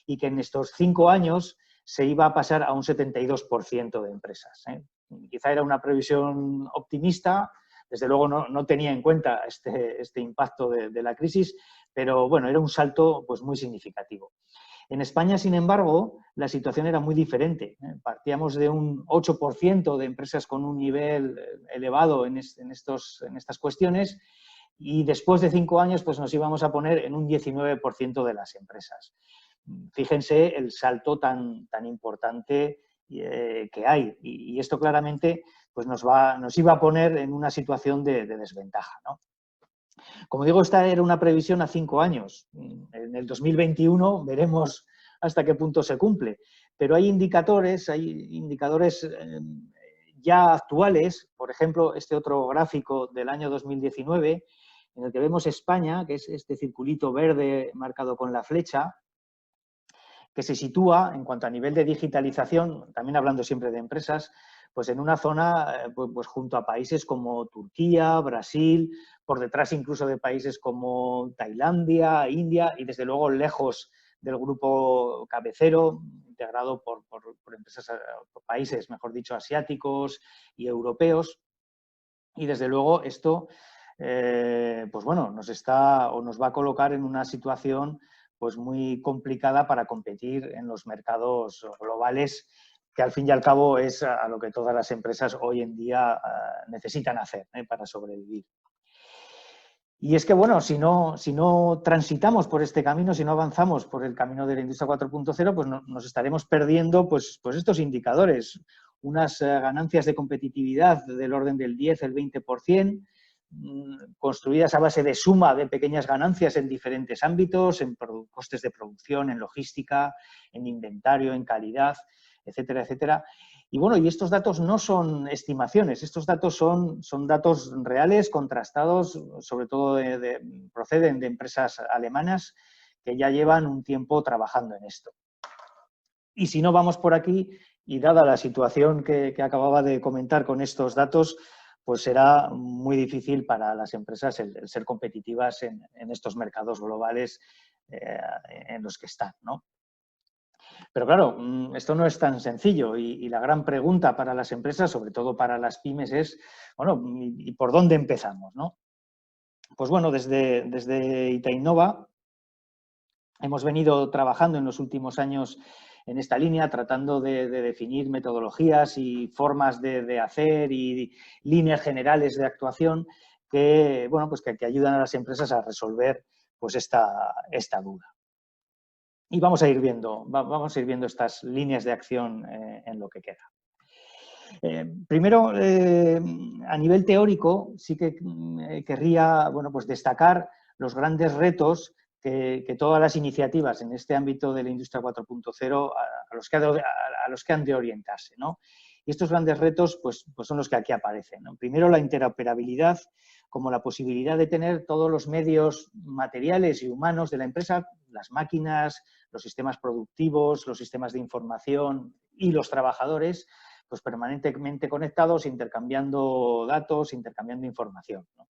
y que en estos 5 años se iba a pasar a un 72% de empresas. Quizá era una previsión optimista, desde luego no tenía en cuenta este impacto de la crisis, pero bueno, era un salto pues, muy significativo. En España, sin embargo, la situación era muy diferente. Partíamos de un 8% de empresas con un nivel elevado en estas cuestiones, y después de 5 años pues, nos íbamos a poner en un 19% de las empresas. Fíjense el salto tan importante que hay. Y esto claramente pues nos iba a poner en una situación de desventaja, ¿no? Como digo, esta era una previsión a 5 años. En el 2021 veremos hasta qué punto se cumple. Pero hay indicadores ya actuales, por ejemplo, este otro gráfico del año 2019, en el que vemos España, que es este circulito verde marcado con la flecha, que se sitúa en cuanto a nivel de digitalización, también hablando siempre de empresas, pues en una zona pues junto a países como Turquía, Brasil, por detrás incluso de países como Tailandia, India y desde luego lejos del grupo cabecero, integrado por empresas, por países, mejor dicho, asiáticos y europeos. Y desde luego esto, pues bueno, nos va a colocar en una situación pues muy complicada para competir en los mercados globales, que al fin y al cabo es a lo que todas las empresas hoy en día necesitan hacer para sobrevivir. Y es que, bueno, si no transitamos por este camino, si no avanzamos por el camino de la industria 4.0, pues nos estaremos perdiendo pues estos indicadores. Unas ganancias de competitividad del orden del 10, el 20%, construidas a base de suma de pequeñas ganancias en diferentes ámbitos, en costes de producción, en logística, en inventario, en calidad, etcétera, etcétera. Y bueno, y estos datos no son estimaciones, estos datos son datos reales, contrastados, sobre todo proceden de empresas alemanas que ya llevan un tiempo trabajando en esto. Y si no vamos por aquí, y dada la situación que acababa de comentar con estos datos, pues será muy difícil para las empresas el ser competitivas en estos mercados globales en los que están, ¿no? Pero claro, esto no es tan sencillo y la gran pregunta para las empresas, sobre todo para las pymes, es, bueno, ¿y por dónde empezamos, no? Pues bueno, desde Itainnova hemos venido trabajando en los últimos años en esta línea, tratando de definir metodologías y formas de hacer y líneas generales de actuación que, bueno, pues que ayudan a las empresas a resolver pues esta duda. Y vamos a ir viendo estas líneas de acción en lo que queda. Primero, a nivel teórico, sí que querría, bueno, pues destacar los grandes retos que todas las iniciativas en este ámbito de la industria 4.0 a los que han de orientarse, ¿no? Y estos grandes retos pues son los que aquí aparecen, ¿no? Primero, la interoperabilidad, como la posibilidad de tener todos los medios materiales y humanos de la empresa, las máquinas, los sistemas productivos, los sistemas de información y los trabajadores, pues permanentemente conectados, intercambiando datos, intercambiando información, ¿no?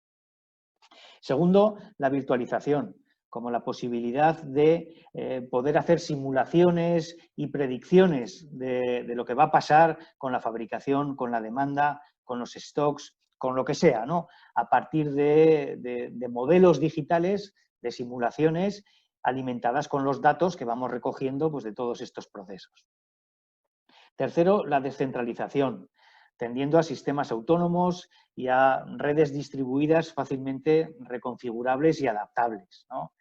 Segundo, la virtualización, como la posibilidad de poder hacer simulaciones y predicciones de lo que va a pasar con la fabricación, con la demanda, con los stocks, con lo que sea, ¿no? A partir de modelos digitales, de simulaciones alimentadas con los datos que vamos recogiendo pues, de todos estos procesos. Tercero, la descentralización, tendiendo a sistemas autónomos y a redes distribuidas fácilmente reconfigurables y adaptables, ¿no?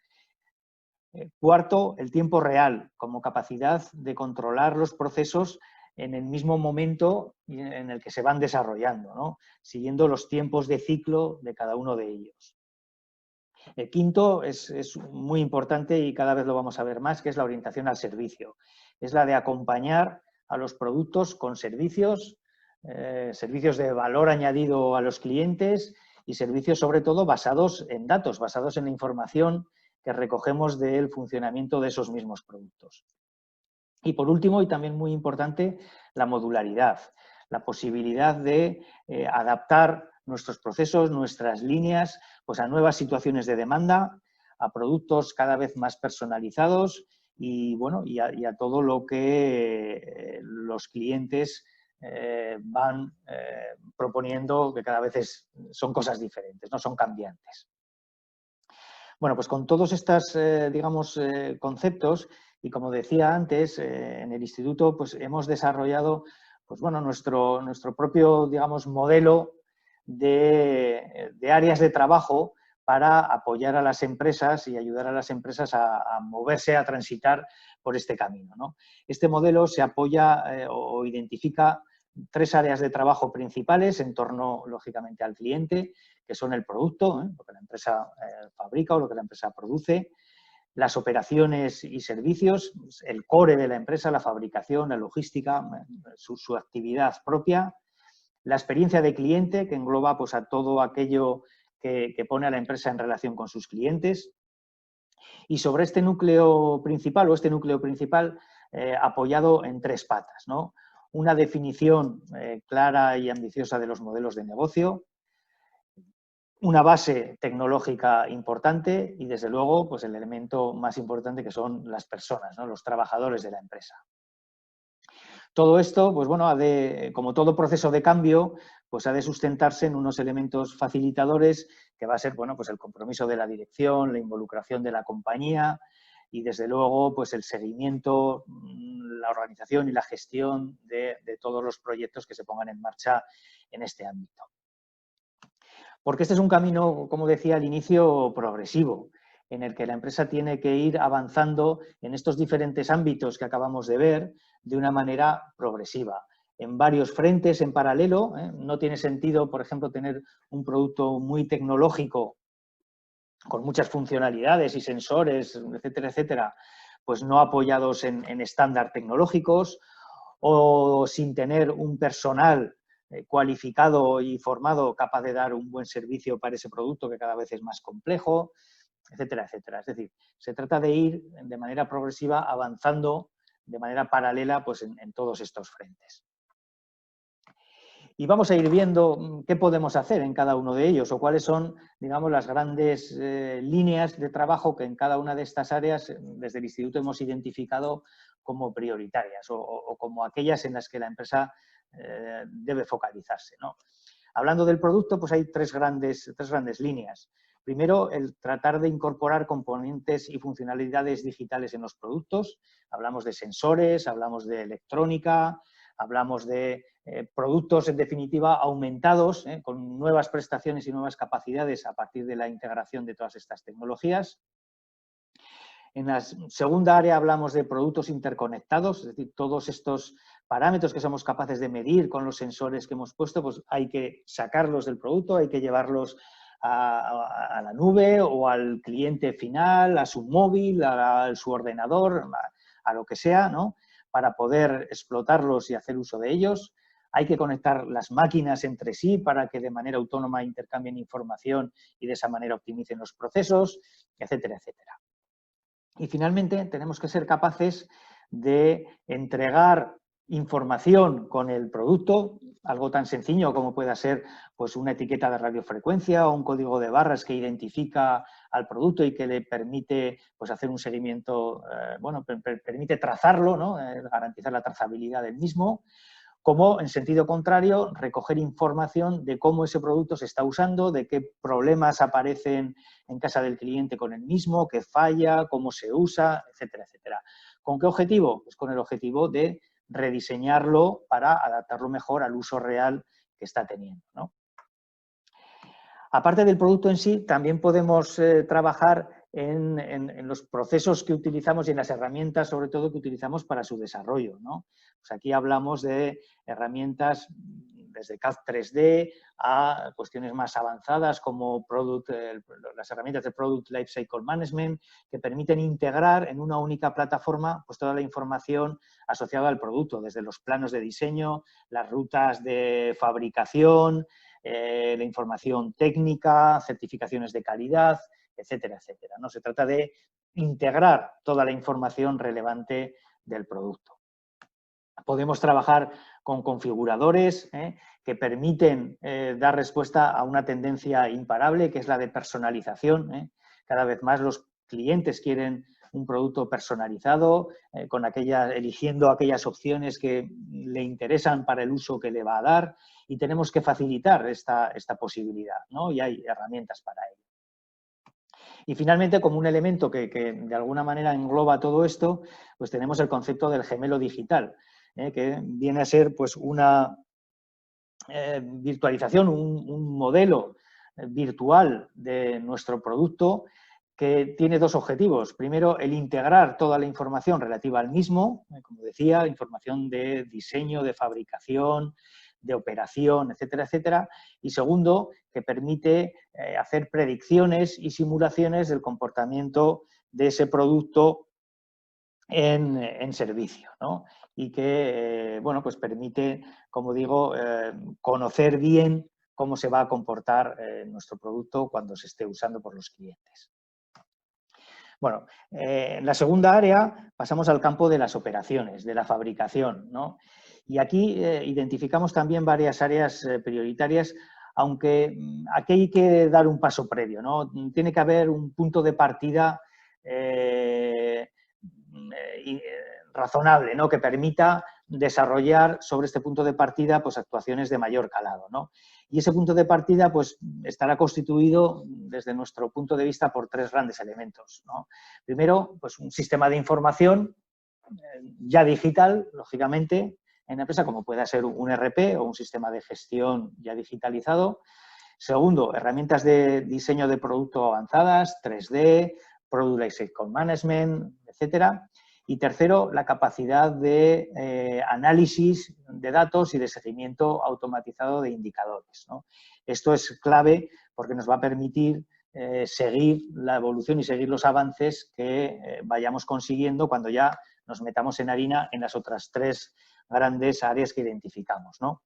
Cuarto, el tiempo real, como capacidad de controlar los procesos en el mismo momento en el que se van desarrollando, ¿no? Siguiendo los tiempos de ciclo de cada uno de ellos. El quinto es muy importante y cada vez lo vamos a ver más, que es la orientación al servicio. Es la de acompañar a los productos con servicios, servicios de valor añadido a los clientes y servicios sobre todo basados en datos, basados en la información que recogemos del funcionamiento de esos mismos productos. Y por último, y también muy importante, la modularidad, la posibilidad de adaptar nuestros procesos, nuestras líneas, pues a nuevas situaciones de demanda, a productos cada vez más personalizados y, bueno, y a todo lo que los clientes van proponiendo, que cada vez son cosas diferentes, no son cambiantes. Bueno, pues con todos estos, digamos, conceptos, y como decía antes, en el instituto pues hemos desarrollado pues, bueno, nuestro propio, digamos, modelo de áreas de trabajo para apoyar a las empresas y ayudar a las empresas a moverse, a transitar por este camino, ¿no? Este modelo se apoya o identifica 3 áreas de trabajo principales en torno, lógicamente, al cliente, que son el producto, lo que la empresa fabrica o lo que la empresa produce, las operaciones y servicios, el core de la empresa, la fabricación, la logística, su actividad propia, la experiencia de cliente, que engloba pues, a todo aquello que pone a la empresa en relación con sus clientes. Y sobre este núcleo principal, apoyado en 3 patas, ¿no? Una definición clara y ambiciosa de los modelos de negocio, una base tecnológica importante y, desde luego, pues el elemento más importante que son las personas, ¿no? Los trabajadores de la empresa. Todo esto, pues bueno, como todo proceso de cambio, pues ha de sustentarse en unos elementos facilitadores que va a ser, bueno, pues el compromiso de la dirección, la involucración de la compañía y, desde luego, pues el seguimiento, la organización y la gestión de todos los proyectos que se pongan en marcha en este ámbito. Porque este es un camino, como decía al inicio, progresivo, en el que la empresa tiene que ir avanzando en estos diferentes ámbitos que acabamos de ver de una manera progresiva, en varios frentes en paralelo. No tiene sentido, por ejemplo, tener un producto muy tecnológico con muchas funcionalidades y sensores, etcétera, etcétera, pues no apoyados en estándar tecnológicos o sin tener un personal cualificado y formado capaz de dar un buen servicio para ese producto que cada vez es más complejo, etcétera, etcétera. Es decir, se trata de ir de manera progresiva avanzando de manera paralela pues, en todos estos frentes. Y vamos a ir viendo qué podemos hacer en cada uno de ellos o cuáles son, digamos, las grandes líneas de trabajo que en cada una de estas áreas desde el Instituto hemos identificado como prioritarias o como aquellas en las que la empresa debe focalizarse, ¿no? Hablando del producto, pues hay tres grandes líneas. Primero, el tratar de incorporar componentes y funcionalidades digitales en los productos. Hablamos de sensores, hablamos de electrónica, hablamos de productos, en definitiva, aumentados, con nuevas prestaciones y nuevas capacidades a partir de la integración de todas estas tecnologías. En la segunda área hablamos de productos interconectados, es decir, todos estos parámetros que somos capaces de medir con los sensores que hemos puesto, pues hay que sacarlos del producto, hay que llevarlos a la nube o al cliente final, a su móvil, a su ordenador, a lo que sea, ¿no? Para poder explotarlos y hacer uso de ellos. Hay que conectar las máquinas entre sí para que de manera autónoma intercambien información y de esa manera optimicen los procesos, etcétera, etcétera. Y finalmente tenemos que ser capaces de entregar información con el producto, algo tan sencillo como pueda ser pues, una etiqueta de radiofrecuencia o un código de barras que identifica al producto y que le permite pues, hacer un seguimiento, permite trazarlo, ¿no? Garantizar la trazabilidad del mismo, como en sentido contrario recoger información de cómo ese producto se está usando, de qué problemas aparecen en casa del cliente con el mismo, qué falla, cómo se usa, etcétera, etcétera. ¿Con qué objetivo? Pues con el objetivo de rediseñarlo para adaptarlo mejor al uso real que está teniendo, ¿no? Aparte del producto en sí, también podemos trabajar en los procesos que utilizamos y en las herramientas, sobre todo, que utilizamos para su desarrollo, ¿no? Pues aquí hablamos de herramientas desde CAD 3D a cuestiones más avanzadas como las herramientas de Product Lifecycle Management, que permiten integrar en una única plataforma pues, toda la información asociada al producto, desde los planos de diseño, las rutas de fabricación, la información técnica, certificaciones de calidad, etcétera, etcétera, ¿no? Se trata de integrar toda la información relevante del producto. Podemos trabajar con configuradores que permiten dar respuesta a una tendencia imparable, que es la de personalización. Cada vez más los clientes quieren un producto personalizado, eligiendo aquellas opciones que le interesan para el uso que le va a dar, y tenemos que facilitar esta posibilidad, ¿no? Y hay herramientas para ello. Y finalmente, como un elemento que de alguna manera engloba todo esto, pues tenemos el concepto del gemelo digital, que viene a ser pues una virtualización, un modelo virtual de nuestro producto, que tiene dos objetivos. Primero, el integrar toda la información relativa al mismo, como decía, información de diseño, de fabricación, de operación, etcétera, etcétera. Y segundo, que permite hacer predicciones y simulaciones del comportamiento de ese producto en servicio, ¿no? Y que, bueno, pues permite, como digo, conocer bien cómo se va a comportar nuestro producto cuando se esté usando por los clientes. Bueno, en la segunda área pasamos al campo de las operaciones, de la fabricación, ¿no? Y aquí identificamos también varias áreas prioritarias, aunque aquí hay que dar un paso previo, ¿no? Tiene que haber un punto de partida razonable, ¿no? Que permita desarrollar sobre este punto de partida pues, actuaciones de mayor calado, ¿no? Y ese punto de partida pues, estará constituido, desde nuestro punto de vista, por tres grandes elementos, ¿no? Primero, pues, un sistema de información ya digital, lógicamente, en la empresa, como pueda ser un ERP o un sistema de gestión ya digitalizado. Segundo, herramientas de diseño de producto avanzadas, 3D, Product Lifecycle Management, etcétera. Y tercero, la capacidad de análisis de datos y de seguimiento automatizado de indicadores, ¿no? Esto es clave porque nos va a permitir seguir la evolución y seguir los avances que vayamos consiguiendo cuando ya nos metamos en harina en las otras tres grandes áreas que identificamos, ¿no?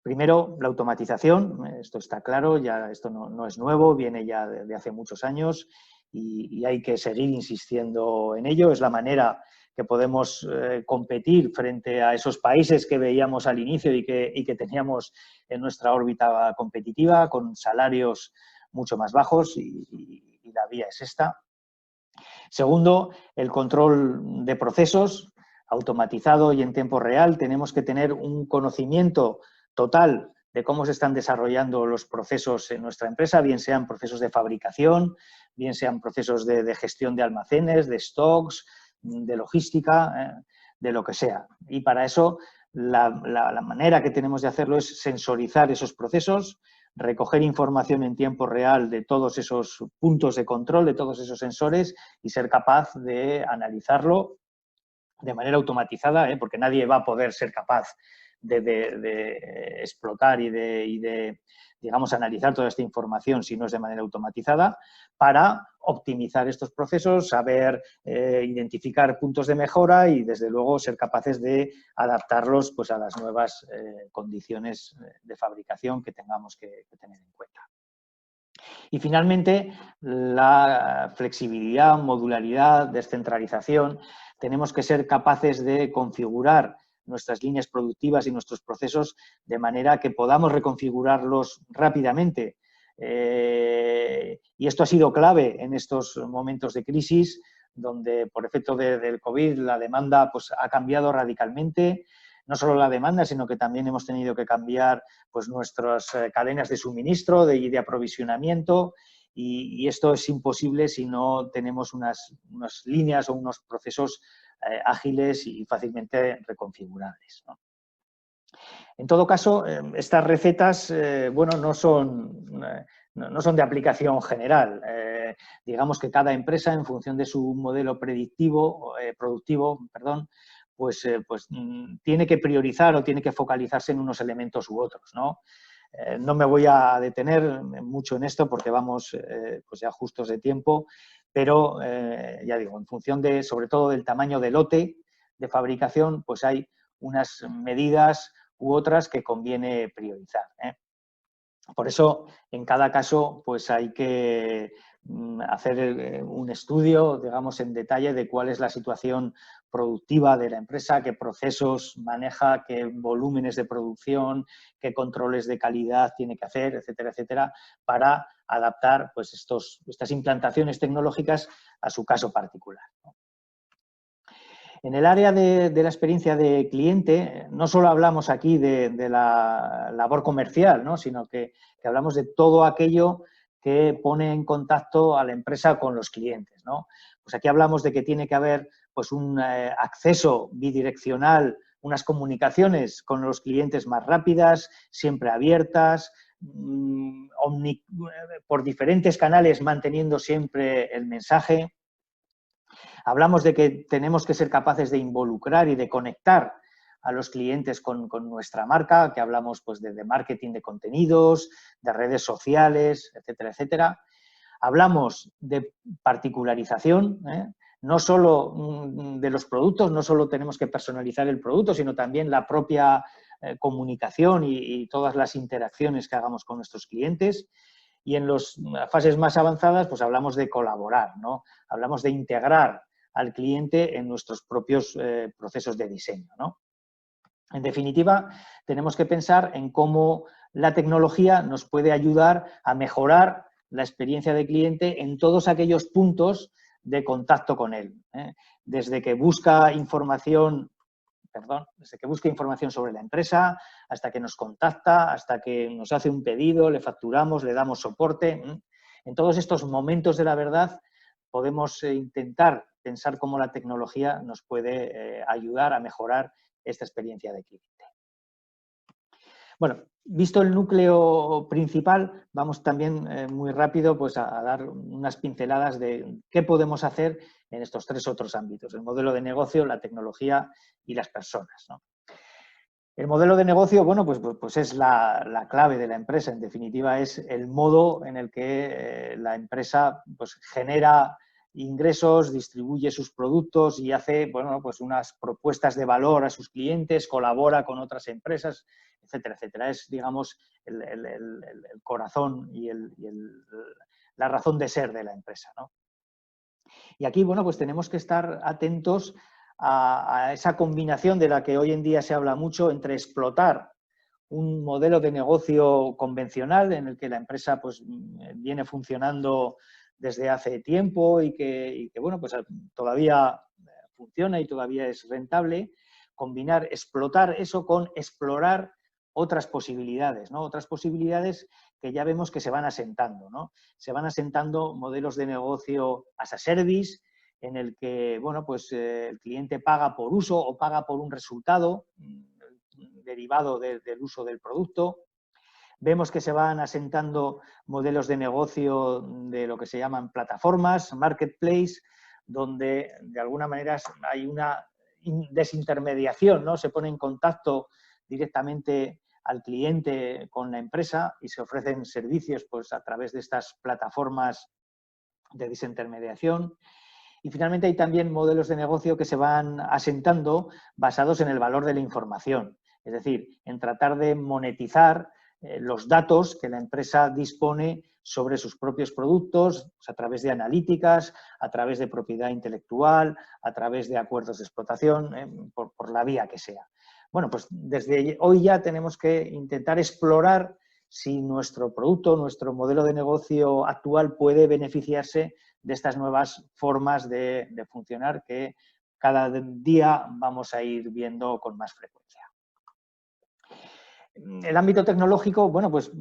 Primero, la automatización, esto está claro, ya esto no es nuevo, viene ya de hace muchos años y hay que seguir insistiendo en ello. Es la manera que podemos competir frente a esos países que veíamos al inicio y que teníamos en nuestra órbita competitiva, con salarios mucho más bajos y la vía es esta. Segundo, el control de procesos automatizado y en tiempo real. Tenemos que tener un conocimiento total de cómo se están desarrollando los procesos en nuestra empresa, bien sean procesos de fabricación, bien sean procesos de gestión de almacenes, de stocks, de logística, de lo que sea. Y para eso la manera que tenemos de hacerlo es sensorizar esos procesos, recoger información en tiempo real de todos esos puntos de control, de todos esos sensores y ser capaz de analizarlo de manera automatizada, porque nadie va a poder ser capaz de explotar y de, digamos, analizar toda esta información si no es de manera automatizada, para optimizar estos procesos, saber identificar puntos de mejora y, desde luego, ser capaces de adaptarlos pues, a las nuevas condiciones de fabricación que tengamos que tener en cuenta. Y, finalmente, la flexibilidad, modularidad, descentralización. Tenemos que ser capaces de configurar nuestras líneas productivas y nuestros procesos de manera que podamos reconfigurarlos rápidamente. Y esto ha sido clave en estos momentos de crisis, donde por efecto del COVID la demanda pues, ha cambiado radicalmente. No solo la demanda, sino que también hemos tenido que cambiar pues, nuestras cadenas de suministro y de aprovisionamiento. Y esto es imposible si no tenemos unas líneas o unos procesos ágiles y fácilmente reconfigurables, ¿no? En todo caso, estas recetas bueno, no son de aplicación general. Digamos que cada empresa, en función de su modelo productivo, pues tiene que priorizar o tiene que focalizarse en unos elementos u otros, ¿no? No me voy a detener mucho en esto porque vamos pues ya justos de tiempo, pero ya digo, en función sobre todo del tamaño del lote de fabricación, pues hay unas medidas u otras que conviene priorizar, ¿eh? Por eso, en cada caso, pues hay que hacer un estudio, digamos, en detalle de cuál es la situación productiva de la empresa, qué procesos maneja, qué volúmenes de producción, qué controles de calidad tiene que hacer, etcétera, etcétera, para adaptar pues, estas implantaciones tecnológicas a su caso particular, ¿no? En el área de la experiencia de cliente, no solo hablamos aquí de la labor comercial, ¿no? Sino que hablamos de todo aquello que pone en contacto a la empresa con los clientes, ¿no? Pues aquí hablamos de que tiene que haber pues, un acceso bidireccional, unas comunicaciones con los clientes más rápidas, siempre abiertas, por diferentes canales manteniendo siempre el mensaje. Hablamos de que tenemos que ser capaces de involucrar y de conectar a los clientes con nuestra marca, que hablamos pues, de marketing de contenidos, de redes sociales, etcétera, etcétera. Hablamos de particularización, no solo de los productos, no solo tenemos que personalizar el producto, sino también la propia comunicación y todas las interacciones que hagamos con nuestros clientes. Y en las fases más avanzadas, pues hablamos de colaborar, ¿no? Hablamos de integrar al cliente en nuestros propios procesos de diseño, ¿no? En definitiva, tenemos que pensar en cómo la tecnología nos puede ayudar a mejorar la experiencia del cliente en todos aquellos puntos de contacto con él, ¿eh? Desde que busca información sobre la empresa, hasta que nos contacta, hasta que nos hace un pedido, le facturamos, le damos soporte. En todos estos momentos de la verdad podemos intentar pensar cómo la tecnología nos puede ayudar a mejorar esta experiencia de cliente. Bueno, visto el núcleo principal, vamos también muy rápido pues, a dar unas pinceladas de qué podemos hacer en estos tres otros ámbitos: el modelo de negocio, la tecnología y las personas, ¿no? El modelo de negocio, bueno, pues es la clave de la empresa. En definitiva, es el modo en el que la empresa pues, genera ingresos, distribuye sus productos y hace, bueno, pues unas propuestas de valor a sus clientes, colabora con otras empresas, etcétera, etcétera. Es, digamos, el corazón y la razón de ser de la empresa, ¿no? Y aquí, bueno, pues tenemos que estar atentos a esa combinación de la que hoy en día se habla mucho entre explotar un modelo de negocio convencional en el que la empresa pues, viene funcionando desde hace tiempo y que bueno, pues todavía funciona y todavía es rentable, explotar eso con explorar otras posibilidades, ¿no? Otras posibilidades que ya vemos que se van asentando, ¿no? Se van asentando modelos de negocio as a service, en el que bueno, pues, el cliente paga por uso o paga por un resultado derivado del uso del producto. Vemos que se van asentando modelos de negocio de lo que se llaman plataformas, marketplace, donde de alguna manera hay una desintermediación, ¿no? Se pone en contacto directamente al cliente con la empresa y se ofrecen servicios pues, a través de estas plataformas de desintermediación. Y finalmente hay también modelos de negocio que se van asentando basados en el valor de la información, es decir, en tratar de monetizar los datos que la empresa dispone sobre sus propios productos, pues a través de analíticas, a través de propiedad intelectual, a través de acuerdos de explotación, por la vía que sea. Bueno, pues desde hoy ya tenemos que intentar explorar si nuestro producto, nuestro modelo de negocio actual puede beneficiarse de estas nuevas formas de funcionar que cada día vamos a ir viendo con más frecuencia. El ámbito tecnológico, bueno, pues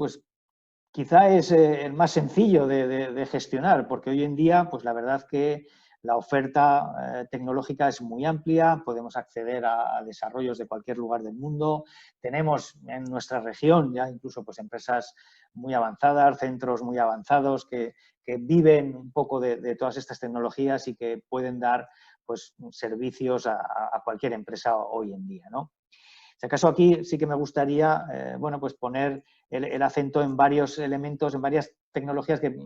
quizá es el más sencillo de gestionar, porque hoy en día, pues la verdad que la oferta tecnológica es muy amplia, podemos acceder a desarrollos de cualquier lugar del mundo. Tenemos en nuestra región ya incluso pues, empresas muy avanzadas, centros muy avanzados que viven un poco de todas estas tecnologías y que pueden dar pues, servicios a cualquier empresa hoy en día, ¿no? Si acaso aquí sí que me gustaría bueno, pues poner el acento en varios elementos, en varias tecnologías que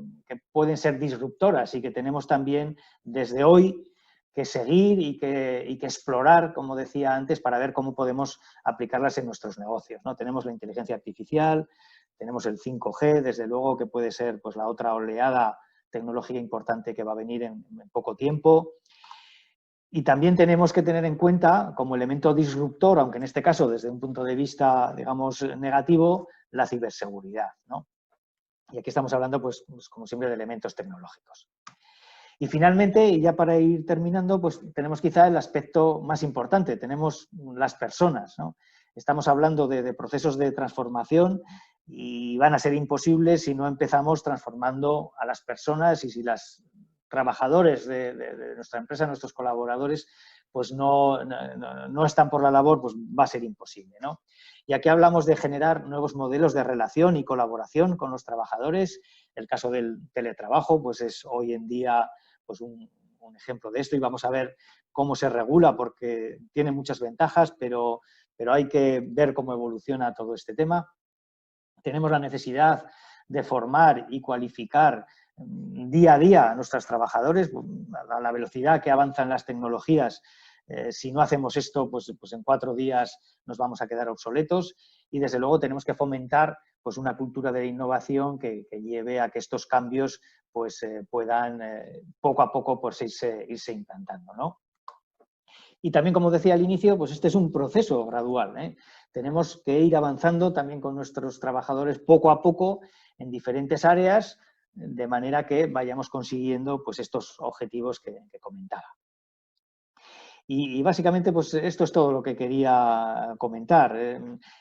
pueden ser disruptoras y que tenemos también desde hoy que seguir y que explorar, como decía antes, para ver cómo podemos aplicarlas en nuestros negocios, ¿no? Tenemos la inteligencia artificial, tenemos el 5G, desde luego que puede ser pues, la otra oleada tecnológica importante que va a venir en poco tiempo. Y también tenemos que tener en cuenta, como elemento disruptor, aunque en este caso desde un punto de vista, digamos, negativo, la ciberseguridad, ¿no? Y aquí estamos hablando, pues como siempre, de elementos tecnológicos. Y finalmente, y ya para ir terminando, pues tenemos quizá el aspecto más importante, tenemos las personas, ¿no? Estamos hablando de procesos de transformación y van a ser imposibles si no empezamos transformando a las personas y si los trabajadores de nuestra empresa, nuestros colaboradores, pues no están por la labor, pues va a ser imposible, ¿no? Y aquí hablamos de generar nuevos modelos de relación y colaboración con los trabajadores. El caso del teletrabajo pues es hoy en día pues un ejemplo de esto, y vamos a ver cómo se regula, porque tiene muchas ventajas, pero hay que ver cómo evoluciona todo este tema. Tenemos la necesidad de formar y cualificar día a día a nuestros trabajadores a la velocidad que avanzan las tecnologías. Si no hacemos esto, pues en 4 días nos vamos a quedar obsoletos, y desde luego tenemos que fomentar pues una cultura de innovación que lleve a que estos cambios pues puedan poco a poco pues irse implantando, ¿no? Y también, como decía al inicio, pues este es un proceso gradual, ¿eh? Tenemos que ir avanzando también con nuestros trabajadores poco a poco en diferentes áreas, de manera que vayamos consiguiendo pues estos objetivos que comentaba. Y básicamente pues esto es todo lo que quería comentar.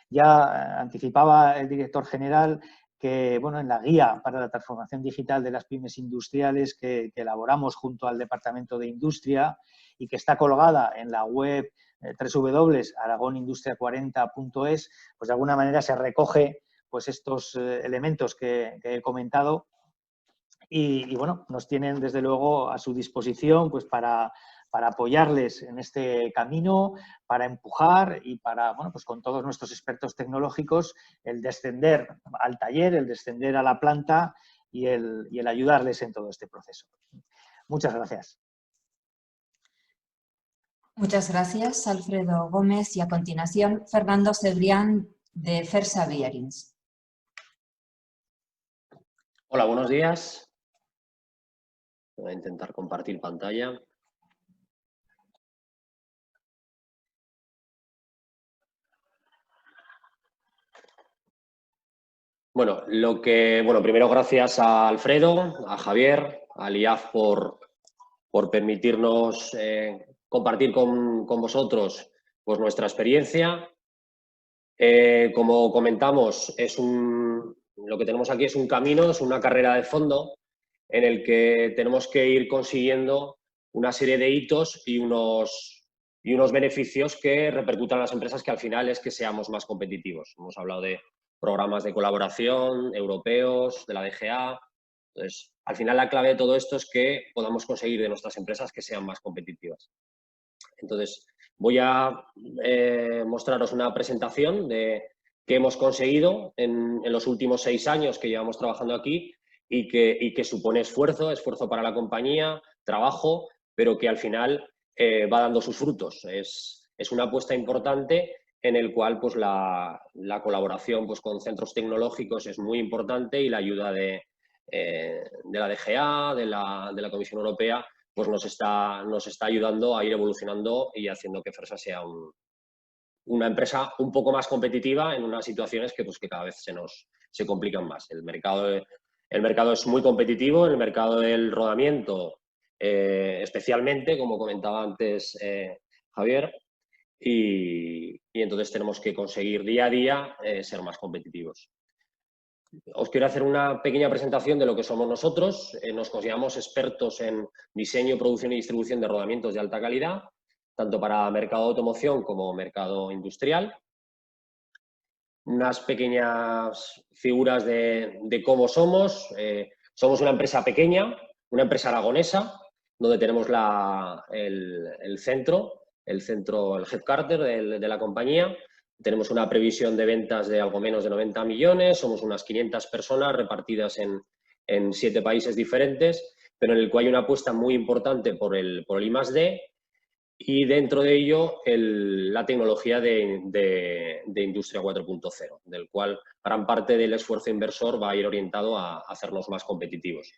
Ya anticipaba el director general que bueno, en la guía para la transformación digital de las pymes industriales que elaboramos junto al Departamento de Industria y que está colgada en la web www.aragonindustria40.es, pues de alguna manera se recoge pues estos elementos que he comentado y bueno, nos tienen desde luego a su disposición pues para apoyarles en este camino, para empujar y para, bueno, pues con todos nuestros expertos tecnológicos, el descender al taller, el descender a la planta y el ayudarles en todo este proceso. Muchas gracias. Muchas gracias, Alfredo Gómez. Y a continuación, Fernando Cebrián, de Fersa Bearings. Hola, buenos días. Voy a intentar compartir pantalla. Bueno, primero gracias a Alfredo, a Javier, al IAF por permitirnos compartir con vosotros pues, nuestra experiencia. Como comentamos, lo que tenemos aquí es un camino, es una carrera de fondo en el que tenemos que ir consiguiendo una serie de hitos y unos beneficios que repercutan a las empresas, que al final es que seamos más competitivos. Hemos hablado de programas de colaboración europeos, de la DGA. Entonces, al final la clave de todo esto es que podamos conseguir de nuestras empresas que sean más competitivas. Entonces, voy a mostraros una presentación de qué hemos conseguido en los últimos 6 años que llevamos trabajando aquí y que supone esfuerzo para la compañía, trabajo, pero que al final va dando sus frutos. Es una apuesta importante en el cual pues, la colaboración pues, con centros tecnológicos es muy importante, y la ayuda de la DGA, de la Comisión Europea, pues nos está ayudando a ir evolucionando y haciendo que Fersa sea una empresa un poco más competitiva en unas situaciones que cada vez se complican más. El mercado es muy competitivo, el mercado del rodamiento especialmente, como comentaba antes Javier, y entonces tenemos que conseguir día a día ser más competitivos. Os quiero hacer una pequeña presentación de lo que somos nosotros. Nos consideramos expertos en diseño, producción y distribución de rodamientos de alta calidad, tanto para mercado de automoción como mercado industrial. Unas pequeñas figuras de cómo somos. Somos una empresa pequeña, una empresa aragonesa, donde tenemos el centro, el headquarter de la compañía. Tenemos una previsión de ventas de algo menos de 90 millones, somos unas 500 personas repartidas en 7 países diferentes, pero en el cual hay una apuesta muy importante por el I+D, y dentro de ello la tecnología de Industria 4.0, del cual gran parte del esfuerzo inversor va a ir orientado a hacernos más competitivos.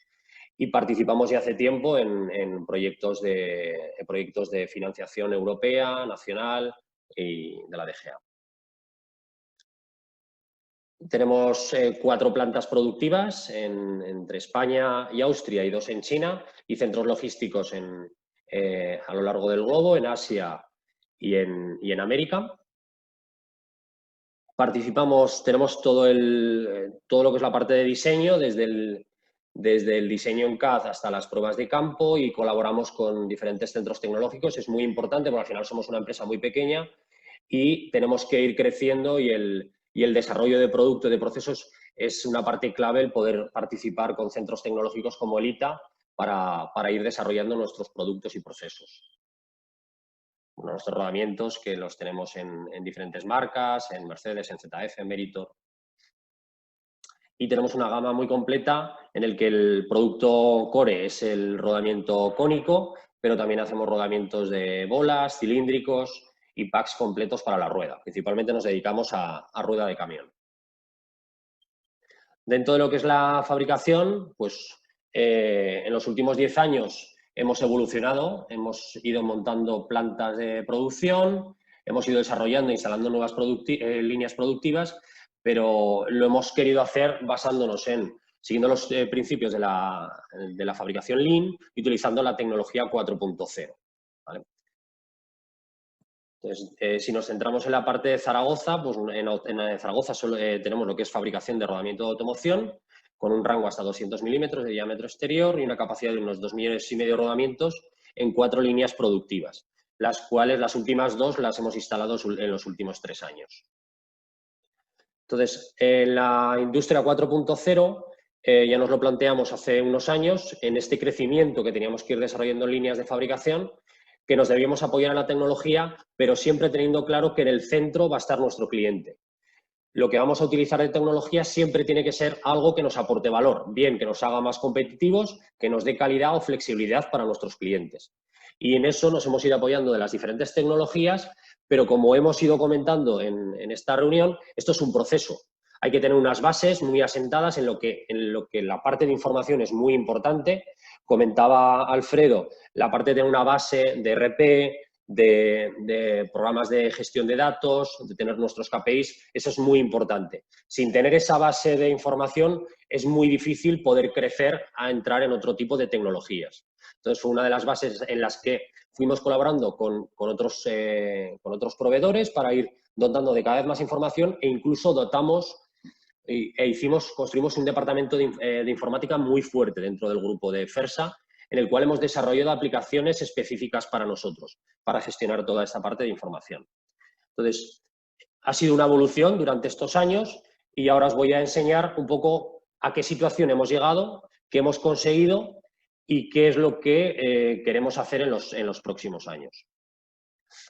Y participamos ya hace tiempo en proyectos de financiación europea, nacional y de la DGA. Tenemos 4 plantas productivas entre España y Austria y 2 en China, y centros logísticos a lo largo del globo, en Asia y en América. Tenemos todo lo que es la parte de diseño, desde desde el diseño en CAD hasta las pruebas de campo, y colaboramos con diferentes centros tecnológicos. Es muy importante porque al final somos una empresa muy pequeña y tenemos que ir creciendo, y el desarrollo de producto y de procesos es una parte clave, el poder participar con centros tecnológicos como el ITA para ir desarrollando nuestros productos y procesos. Bueno, nuestros rodamientos, que los tenemos en diferentes marcas, en Mercedes, en ZF, en Meritor. Y tenemos una gama muy completa en el que el producto core es el rodamiento cónico, pero también hacemos rodamientos de bolas, cilíndricos y packs completos para la rueda. Principalmente nos dedicamos a rueda de camión. Dentro de lo que es la fabricación, pues en los últimos 10 años hemos evolucionado, hemos ido montando plantas de producción, hemos ido desarrollando e instalando nuevas líneas productivas, pero lo hemos querido hacer basándonos siguiendo los principios de la fabricación Lean y utilizando la tecnología 4.0. ¿Vale? Entonces, si nos centramos en la parte de Zaragoza, pues en Zaragoza solo tenemos lo que es fabricación de rodamiento de automoción, con un rango hasta 200 milímetros de diámetro exterior y una capacidad de unos 2,5 millones de rodamientos en 4 líneas productivas, las cuales las últimas 2 las hemos instalado en los últimos 3 años. Entonces, en la industria 4.0 ya nos lo planteamos hace unos años, en este crecimiento que teníamos que ir desarrollando en líneas de fabricación, que nos debíamos apoyar en la tecnología, pero siempre teniendo claro que en el centro va a estar nuestro cliente. Lo que vamos a utilizar de tecnología siempre tiene que ser algo que nos aporte valor, bien que nos haga más competitivos, que nos dé calidad o flexibilidad para nuestros clientes. Y en eso nos hemos ido apoyando de las diferentes tecnologías, pero como hemos ido comentando en esta reunión, esto es un proceso. Hay que tener unas bases muy asentadas en lo que la parte de información es muy importante. Comentaba Alfredo la parte de tener una base de RP, de programas de gestión de datos, de tener nuestros KPIs, eso es muy importante. Sin tener esa base de información es muy difícil poder crecer a entrar en otro tipo de tecnologías. Entonces, fue una de las bases en las que fuimos colaborando con otros proveedores para ir dotando de cada vez más información, e incluso construimos un departamento de informática muy fuerte dentro del grupo de FERSA, en el cual hemos desarrollado aplicaciones específicas para nosotros, para gestionar toda esta parte de información. Entonces, ha sido una evolución durante estos años y ahora os voy a enseñar un poco a qué situación hemos llegado, qué hemos conseguido y qué es lo que queremos hacer en los próximos años.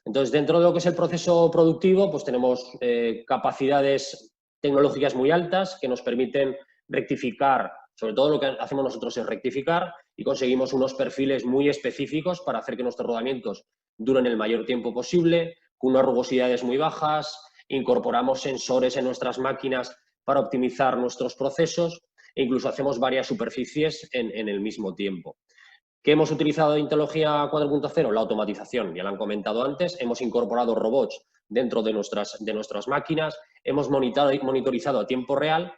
Entonces, dentro de lo que es el proceso productivo, pues tenemos capacidades tecnológicas muy altas que nos permiten rectificar. Sobre todo lo que hacemos nosotros es rectificar y conseguimos unos perfiles muy específicos para hacer que nuestros rodamientos duren el mayor tiempo posible, con unas rugosidades muy bajas. Incorporamos sensores en nuestras máquinas para optimizar nuestros procesos e incluso hacemos varias superficies en el mismo tiempo. ¿Qué hemos utilizado de tecnología 4.0? La automatización, ya lo han comentado antes. Hemos incorporado robots dentro de nuestras máquinas, hemos monitorizado a tiempo real.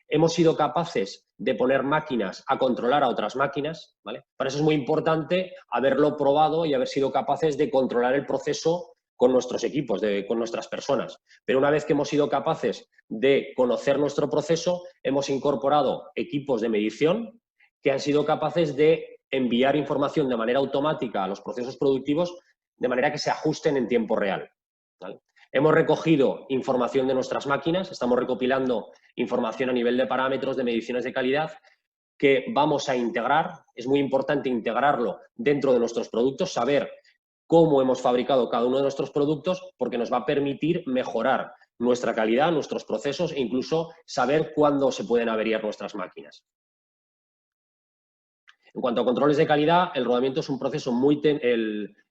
Hemos sido capaces de poner máquinas a controlar a otras máquinas, ¿vale? Para eso es muy importante haberlo probado y haber sido capaces de controlar el proceso con nuestros equipos, con nuestras personas. Pero una vez que hemos sido capaces de conocer nuestro proceso, hemos incorporado equipos de medición que han sido capaces de enviar información de manera automática a los procesos productivos de manera que se ajusten en tiempo real, ¿vale? Hemos recogido información de nuestras máquinas, estamos recopilando información a nivel de parámetros, de mediciones de calidad, que vamos a integrar. Es muy importante integrarlo dentro de nuestros productos, saber cómo hemos fabricado cada uno de nuestros productos, porque nos va a permitir mejorar nuestra calidad, nuestros procesos e incluso saber cuándo se pueden averiar nuestras máquinas. En cuanto a controles de calidad, el rodamiento es un proceso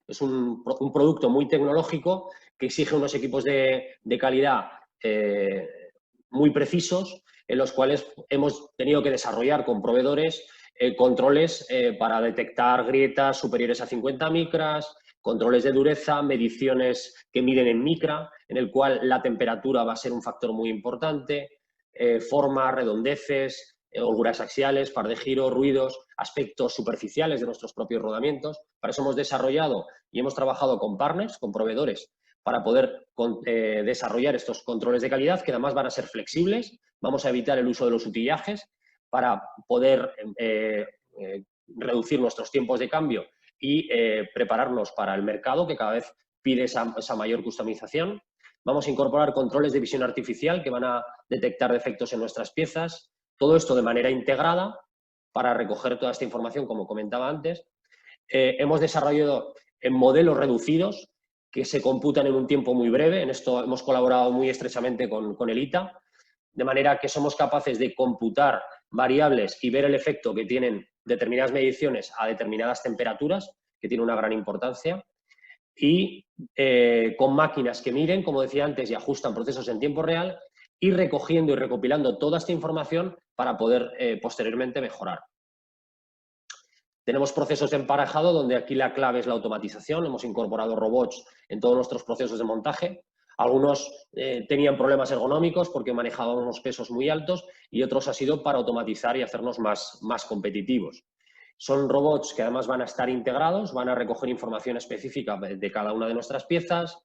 es un producto muy tecnológico que exige unos equipos de calidad muy precisos, en los cuales hemos tenido que desarrollar con proveedores controles para detectar grietas superiores a 50 micras, controles de dureza, mediciones que miden en micra, en el cual la temperatura va a ser un factor muy importante, formas, redondeces, holguras axiales, par de giro, ruidos, aspectos superficiales de nuestros propios rodamientos. Para eso hemos desarrollado y hemos trabajado con partners, con proveedores, para poder desarrollar estos controles de calidad, que además van a ser flexibles. Vamos a evitar el uso de los utillajes para poder reducir nuestros tiempos de cambio y prepararnos para el mercado, que cada vez pide esa mayor customización. Vamos a incorporar controles de visión artificial que van a detectar defectos en nuestras piezas. Todo esto de manera integrada para recoger toda esta información, como comentaba antes. Hemos desarrollado modelos reducidos que se computan en un tiempo muy breve. En esto hemos colaborado muy estrechamente con el ITA, de manera que somos capaces de computar variables y ver el efecto que tienen determinadas mediciones a determinadas temperaturas, que tiene una gran importancia, y con máquinas que miden, como decía antes, y ajustan procesos en tiempo real, y recogiendo y recopilando toda esta información para poder posteriormente mejorar. Tenemos procesos de emparejado, donde aquí la clave es la automatización. Hemos incorporado robots en todos nuestros procesos de montaje. Algunos tenían problemas ergonómicos porque manejaban unos pesos muy altos, y otros ha sido para automatizar y hacernos más competitivos. Son robots que además van a estar integrados, van a recoger información específica de cada una de nuestras piezas,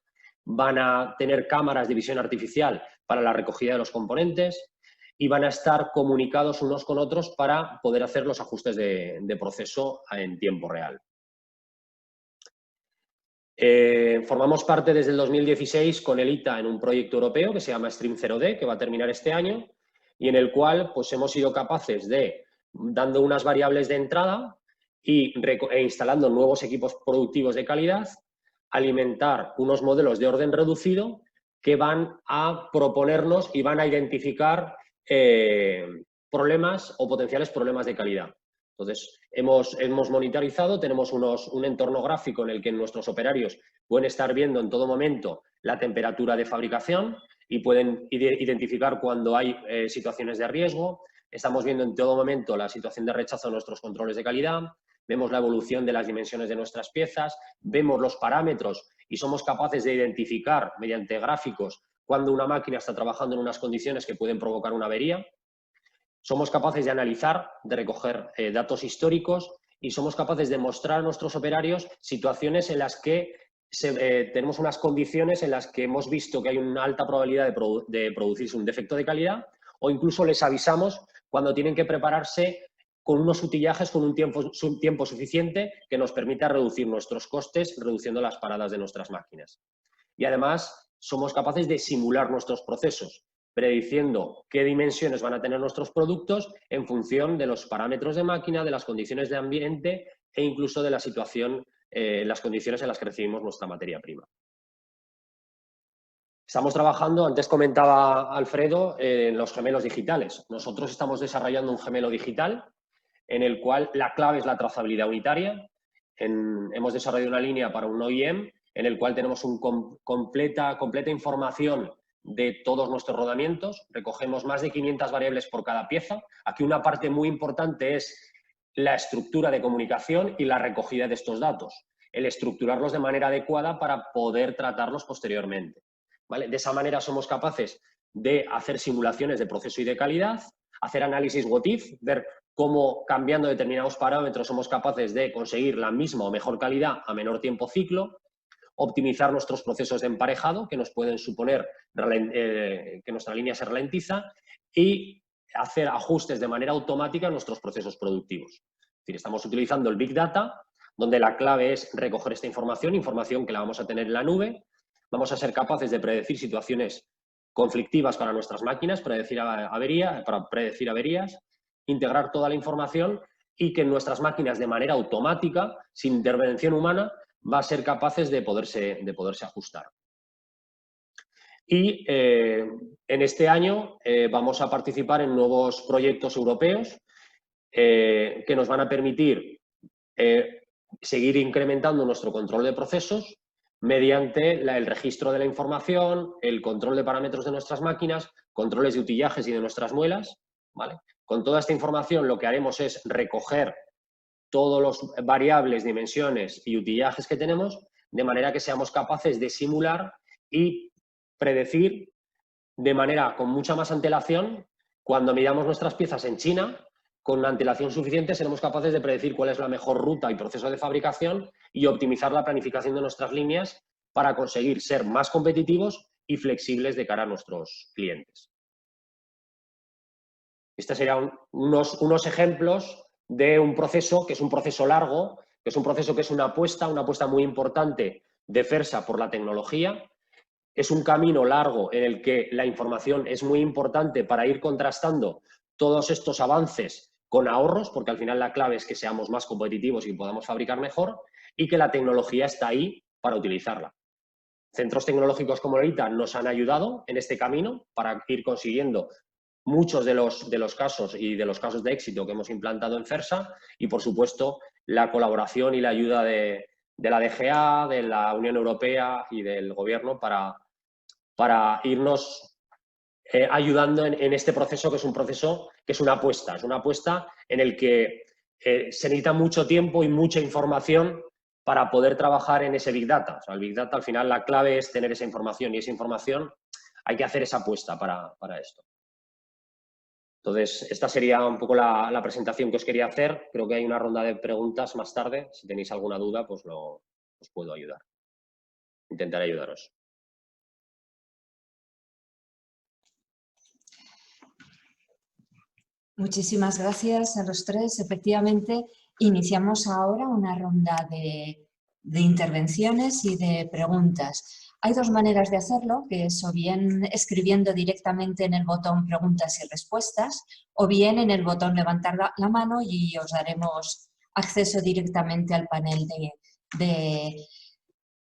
van a tener cámaras de visión artificial para la recogida de los componentes y van a estar comunicados unos con otros para poder hacer los ajustes de proceso en tiempo real. Formamos parte desde el 2016 con el ITA en un proyecto europeo que se llama Stream 0D, que va a terminar este año, y en el cual pues, hemos sido capaces de, dando unas variables de entrada e instalando nuevos equipos productivos de calidad, alimentar unos modelos de orden reducido que van a proponernos y van a identificar problemas o potenciales problemas de calidad. Entonces, hemos monitorizado, tenemos un entorno gráfico en el que nuestros operarios pueden estar viendo en todo momento la temperatura de fabricación y pueden identificar cuando hay situaciones de riesgo. Estamos viendo en todo momento la situación de rechazo de nuestros controles de calidad, vemos la evolución de las dimensiones de nuestras piezas, vemos los parámetros y somos capaces de identificar mediante gráficos cuando una máquina está trabajando en unas condiciones que pueden provocar una avería. Somos capaces de analizar, de recoger datos históricos y somos capaces de mostrar a nuestros operarios situaciones en las que tenemos unas condiciones en las que hemos visto que hay una alta probabilidad de producirse un defecto de calidad, o incluso les avisamos cuando tienen que prepararse con unos utillajes con un tiempo suficiente que nos permita reducir nuestros costes, reduciendo las paradas de nuestras máquinas. Y además somos capaces de simular nuestros procesos, prediciendo qué dimensiones van a tener nuestros productos en función de los parámetros de máquina, de las condiciones de ambiente e incluso de la situación, las condiciones en las que recibimos nuestra materia prima. Estamos trabajando, antes comentaba Alfredo, en los gemelos digitales. Nosotros estamos desarrollando un gemelo digital en el cual la clave es la trazabilidad unitaria. Hemos desarrollado una línea para un OEM en el cual tenemos completa información de todos nuestros rodamientos. Recogemos más de 500 variables por cada pieza. Aquí una parte muy importante es la estructura de comunicación y la recogida de estos datos. El estructurarlos de manera adecuada para poder tratarlos posteriormente, ¿vale? De esa manera somos capaces de hacer simulaciones de proceso y de calidad, hacer análisis what if, ver cómo cambiando determinados parámetros somos capaces de conseguir la misma o mejor calidad a menor tiempo ciclo, optimizar nuestros procesos de emparejado, que nos pueden suponer que nuestra línea se ralentiza, y hacer ajustes de manera automática en nuestros procesos productivos. Es decir, estamos utilizando el Big Data, donde la clave es recoger esta información que la vamos a tener en la nube. Vamos a ser capaces de predecir situaciones conflictivas para nuestras máquinas, para predecir averías, integrar toda la información y que nuestras máquinas de manera automática, sin intervención humana, va a ser capaces de poderse ajustar. Y en este año vamos a participar en nuevos proyectos europeos que nos van a permitir seguir incrementando nuestro control de procesos mediante el registro de la información, el control de parámetros de nuestras máquinas, controles de utillajes y de nuestras muelas, ¿vale? Con toda esta información lo que haremos es recoger todos los variables, dimensiones y utillajes que tenemos, de manera que seamos capaces de simular y predecir de manera con mucha más antelación. Cuando midamos nuestras piezas en China, con una antelación suficiente seremos capaces de predecir cuál es la mejor ruta y proceso de fabricación y optimizar la planificación de nuestras líneas para conseguir ser más competitivos y flexibles de cara a nuestros clientes. Estos serían unos ejemplos de un proceso que es un proceso largo, que es un proceso que es una apuesta muy importante de FERSA por la tecnología. Es un camino largo en el que la información es muy importante para ir contrastando todos estos avances con ahorros, porque al final la clave es que seamos más competitivos y podamos fabricar mejor, y que la tecnología está ahí para utilizarla. Centros tecnológicos como Lolita nos han ayudado en este camino para ir consiguiendo muchos de los casos y de los casos de éxito que hemos implantado en FERSA, y, por supuesto, la colaboración y la ayuda de la DGA, de la Unión Europea y del Gobierno para irnos ayudando en este proceso, que es un proceso que es una apuesta en el que se necesita mucho tiempo y mucha información para poder trabajar en ese Big Data. O sea, el Big Data, al final, la clave es tener esa información, y esa información hay que hacer esa apuesta para esto. Entonces, esta sería un poco la presentación que os quería hacer. Creo que hay una ronda de preguntas más tarde. Si tenéis alguna duda, pues os puedo ayudar. Intentaré ayudaros. Muchísimas gracias a los tres. Efectivamente, iniciamos ahora una ronda de intervenciones y de preguntas. Hay dos maneras de hacerlo, que es o bien escribiendo directamente en el botón preguntas y respuestas, o bien en el botón levantar la mano, y os daremos acceso directamente al panel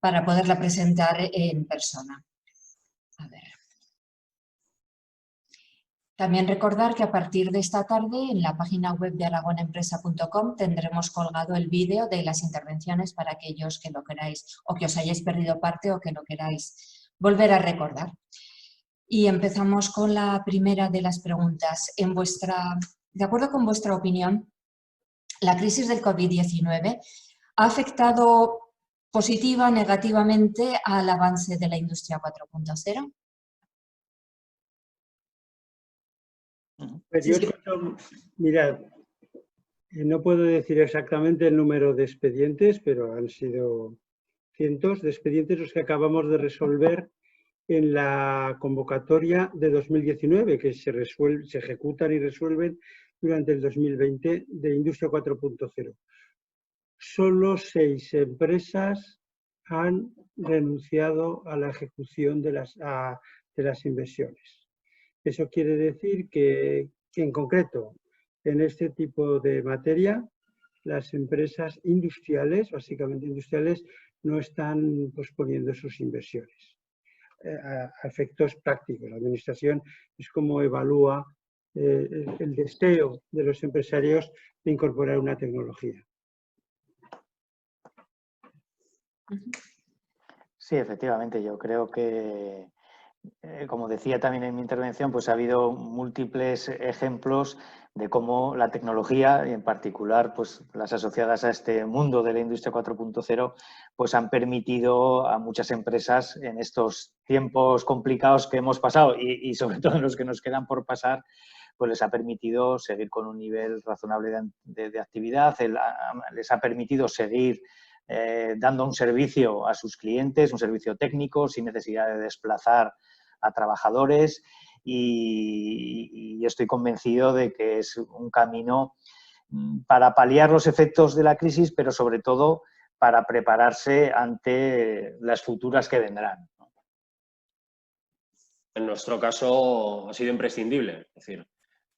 para poderla presentar en persona. A ver. También recordar que a partir de esta tarde en la página web de aragonempresa.com tendremos colgado el vídeo de las intervenciones para aquellos que lo queráis, o que os hayáis perdido parte o que lo queráis volver a recordar. Y empezamos con la primera de las preguntas. De acuerdo con vuestra opinión, ¿la crisis del COVID-19 ha afectado positiva o negativamente al avance de la industria 4.0? Pues yo mirad, no puedo decir exactamente el número de expedientes, pero han sido cientos de expedientes los que acabamos de resolver en la convocatoria de 2019, que se ejecutan y resuelven durante el 2020 de Industria 4.0. Solo 6 empresas han renunciado a la ejecución de las inversiones. Eso quiere decir que en concreto, en este tipo de materia, las empresas industriales, básicamente industriales, no están posponiendo sus inversiones. A efectos prácticos, la administración es como evalúa el deseo de los empresarios de incorporar una tecnología. Sí, efectivamente, yo creo que, como decía también en mi intervención, pues ha habido múltiples ejemplos de cómo la tecnología, y en particular pues las asociadas a este mundo de la industria 4.0, pues han permitido a muchas empresas en estos tiempos complicados que hemos pasado y sobre todo en los que nos quedan por pasar, pues les ha permitido seguir con un nivel razonable de actividad, les ha permitido seguir dando un servicio a sus clientes, un servicio técnico, sin necesidad de desplazar a trabajadores, y estoy convencido de que es un camino para paliar los efectos de la crisis, pero sobre todo para prepararse ante las futuras que vendrán. En nuestro caso ha sido imprescindible, es decir,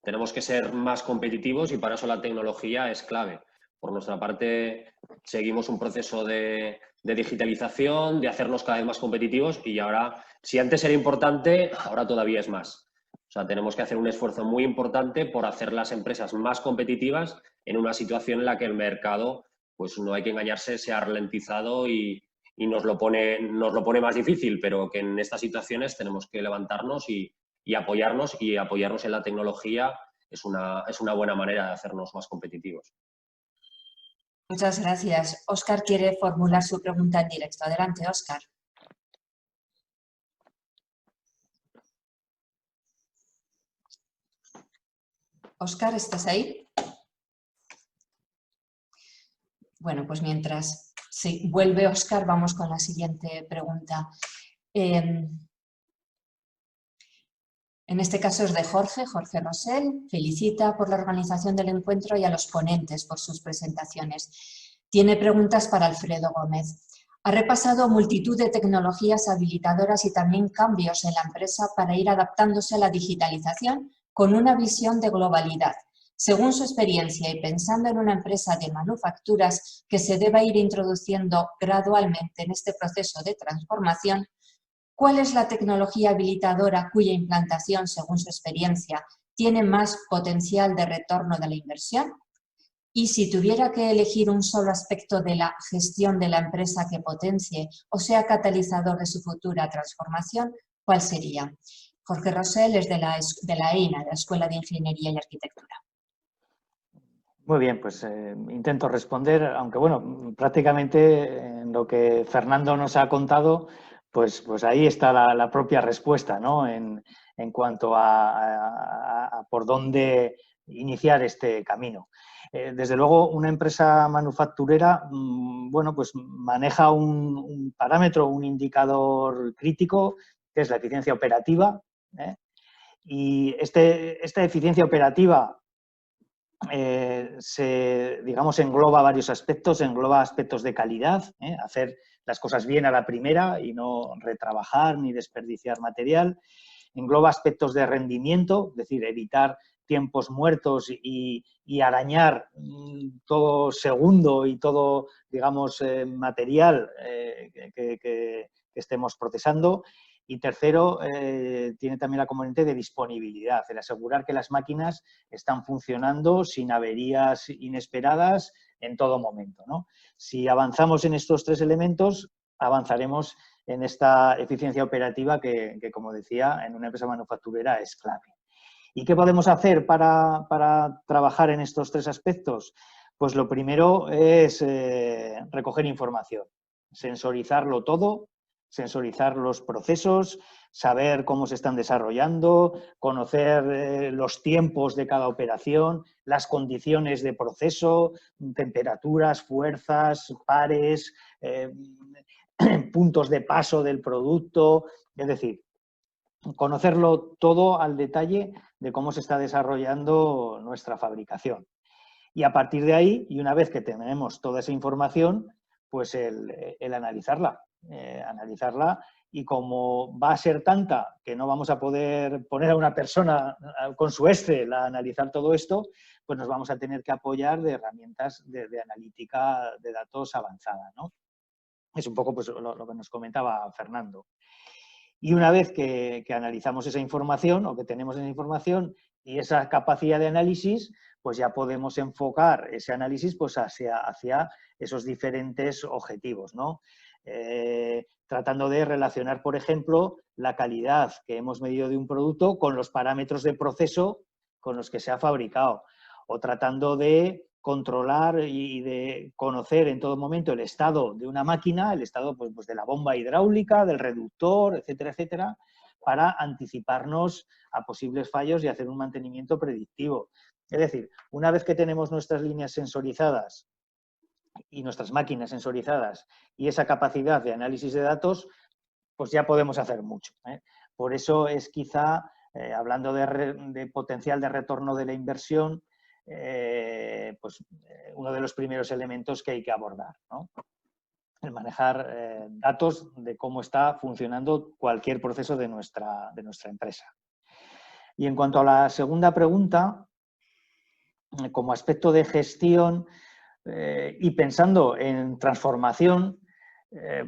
tenemos que ser más competitivos y para eso la tecnología es clave. Por nuestra parte, seguimos un proceso de digitalización, de hacernos cada vez más competitivos, y ahora, si antes era importante, ahora todavía es más. O sea, tenemos que hacer un esfuerzo muy importante por hacer las empresas más competitivas en una situación en la que el mercado, pues no hay que engañarse, se ha ralentizado y nos lo pone más difícil, pero que en estas situaciones tenemos que levantarnos y apoyarnos en la tecnología. Es una buena manera de hacernos más competitivos. Muchas gracias. Óscar quiere formular su pregunta en directo. Adelante, Óscar. Óscar, ¿estás ahí? Bueno, pues mientras vuelve Óscar, vamos con la siguiente pregunta. En este caso es de Jorge Rosell. Felicita por la organización del encuentro y a los ponentes por sus presentaciones. Tiene preguntas para Alfredo Gómez. Ha repasado multitud de tecnologías habilitadoras y también cambios en la empresa para ir adaptándose a la digitalización con una visión de globalidad. Según su experiencia y pensando en una empresa de manufacturas que se deba ir introduciendo gradualmente en este proceso de transformación, ¿cuál es la tecnología habilitadora cuya implantación, según su experiencia, tiene más potencial de retorno de la inversión? Y si tuviera que elegir un solo aspecto de la gestión de la empresa que potencie o sea catalizador de su futura transformación, ¿cuál sería? Jorge Rosell es de la EINA, de la Escuela de Ingeniería y Arquitectura. Muy bien, pues intento responder, aunque bueno, prácticamente en lo que Fernando nos ha contado, pues ahí está la propia respuesta, ¿no? En cuanto a por dónde iniciar este camino. Desde luego, una empresa manufacturera, bueno, pues maneja un parámetro, un indicador crítico, que es la eficiencia operativa, ¿eh? Y esta eficiencia operativa digamos, engloba varios aspectos, engloba aspectos de calidad, hacer las cosas bien a la primera y no retrabajar ni desperdiciar material, engloba aspectos de rendimiento, es decir, evitar tiempos muertos y arañar todo segundo y todo, digamos, material que estemos procesando. Y tercero, tiene también la componente de disponibilidad, el asegurar que las máquinas están funcionando sin averías inesperadas en todo momento, ¿no? Si avanzamos en estos tres elementos, avanzaremos en esta eficiencia operativa que, como decía, en una empresa manufacturera es clave. ¿Y qué podemos hacer para trabajar en estos tres aspectos? Pues lo primero es recoger información, sensorizarlo todo, sensorizar los procesos, saber cómo se están desarrollando, conocer los tiempos de cada operación, las condiciones de proceso, temperaturas, fuerzas, pares, puntos de paso del producto, es decir, conocerlo todo al detalle de cómo se está desarrollando nuestra fabricación. Y a partir de ahí, y una vez que tenemos toda esa información, pues el analizarla. Analizarla, y como va a ser tanta que no vamos a poder poner a una persona con su Excel a analizar todo esto, pues nos vamos a tener que apoyar de herramientas de analítica de datos avanzada, ¿no? Es un poco pues, lo que nos comentaba Fernando. Y una vez que analizamos esa información o que tenemos esa información y esa capacidad de análisis, pues ya podemos enfocar ese análisis pues hacia esos diferentes objetivos, ¿no? Tratando de relacionar, por ejemplo, la calidad que hemos medido de un producto con los parámetros de proceso con los que se ha fabricado, o tratando de controlar y de conocer en todo momento el estado de una máquina, el estado pues de la bomba hidráulica, del reductor, etcétera, etcétera, para anticiparnos a posibles fallos y hacer un mantenimiento predictivo. Es decir, una vez que tenemos nuestras líneas sensorizadas y nuestras máquinas sensorizadas y esa capacidad de análisis de datos, pues ya podemos hacer mucho, ¿eh? Por eso es quizá, hablando de potencial de retorno de la inversión, uno de los primeros elementos que hay que abordar, ¿no? El manejar datos de cómo está funcionando cualquier proceso de nuestra empresa. Y en cuanto a la segunda pregunta, como aspecto de gestión y pensando en transformación,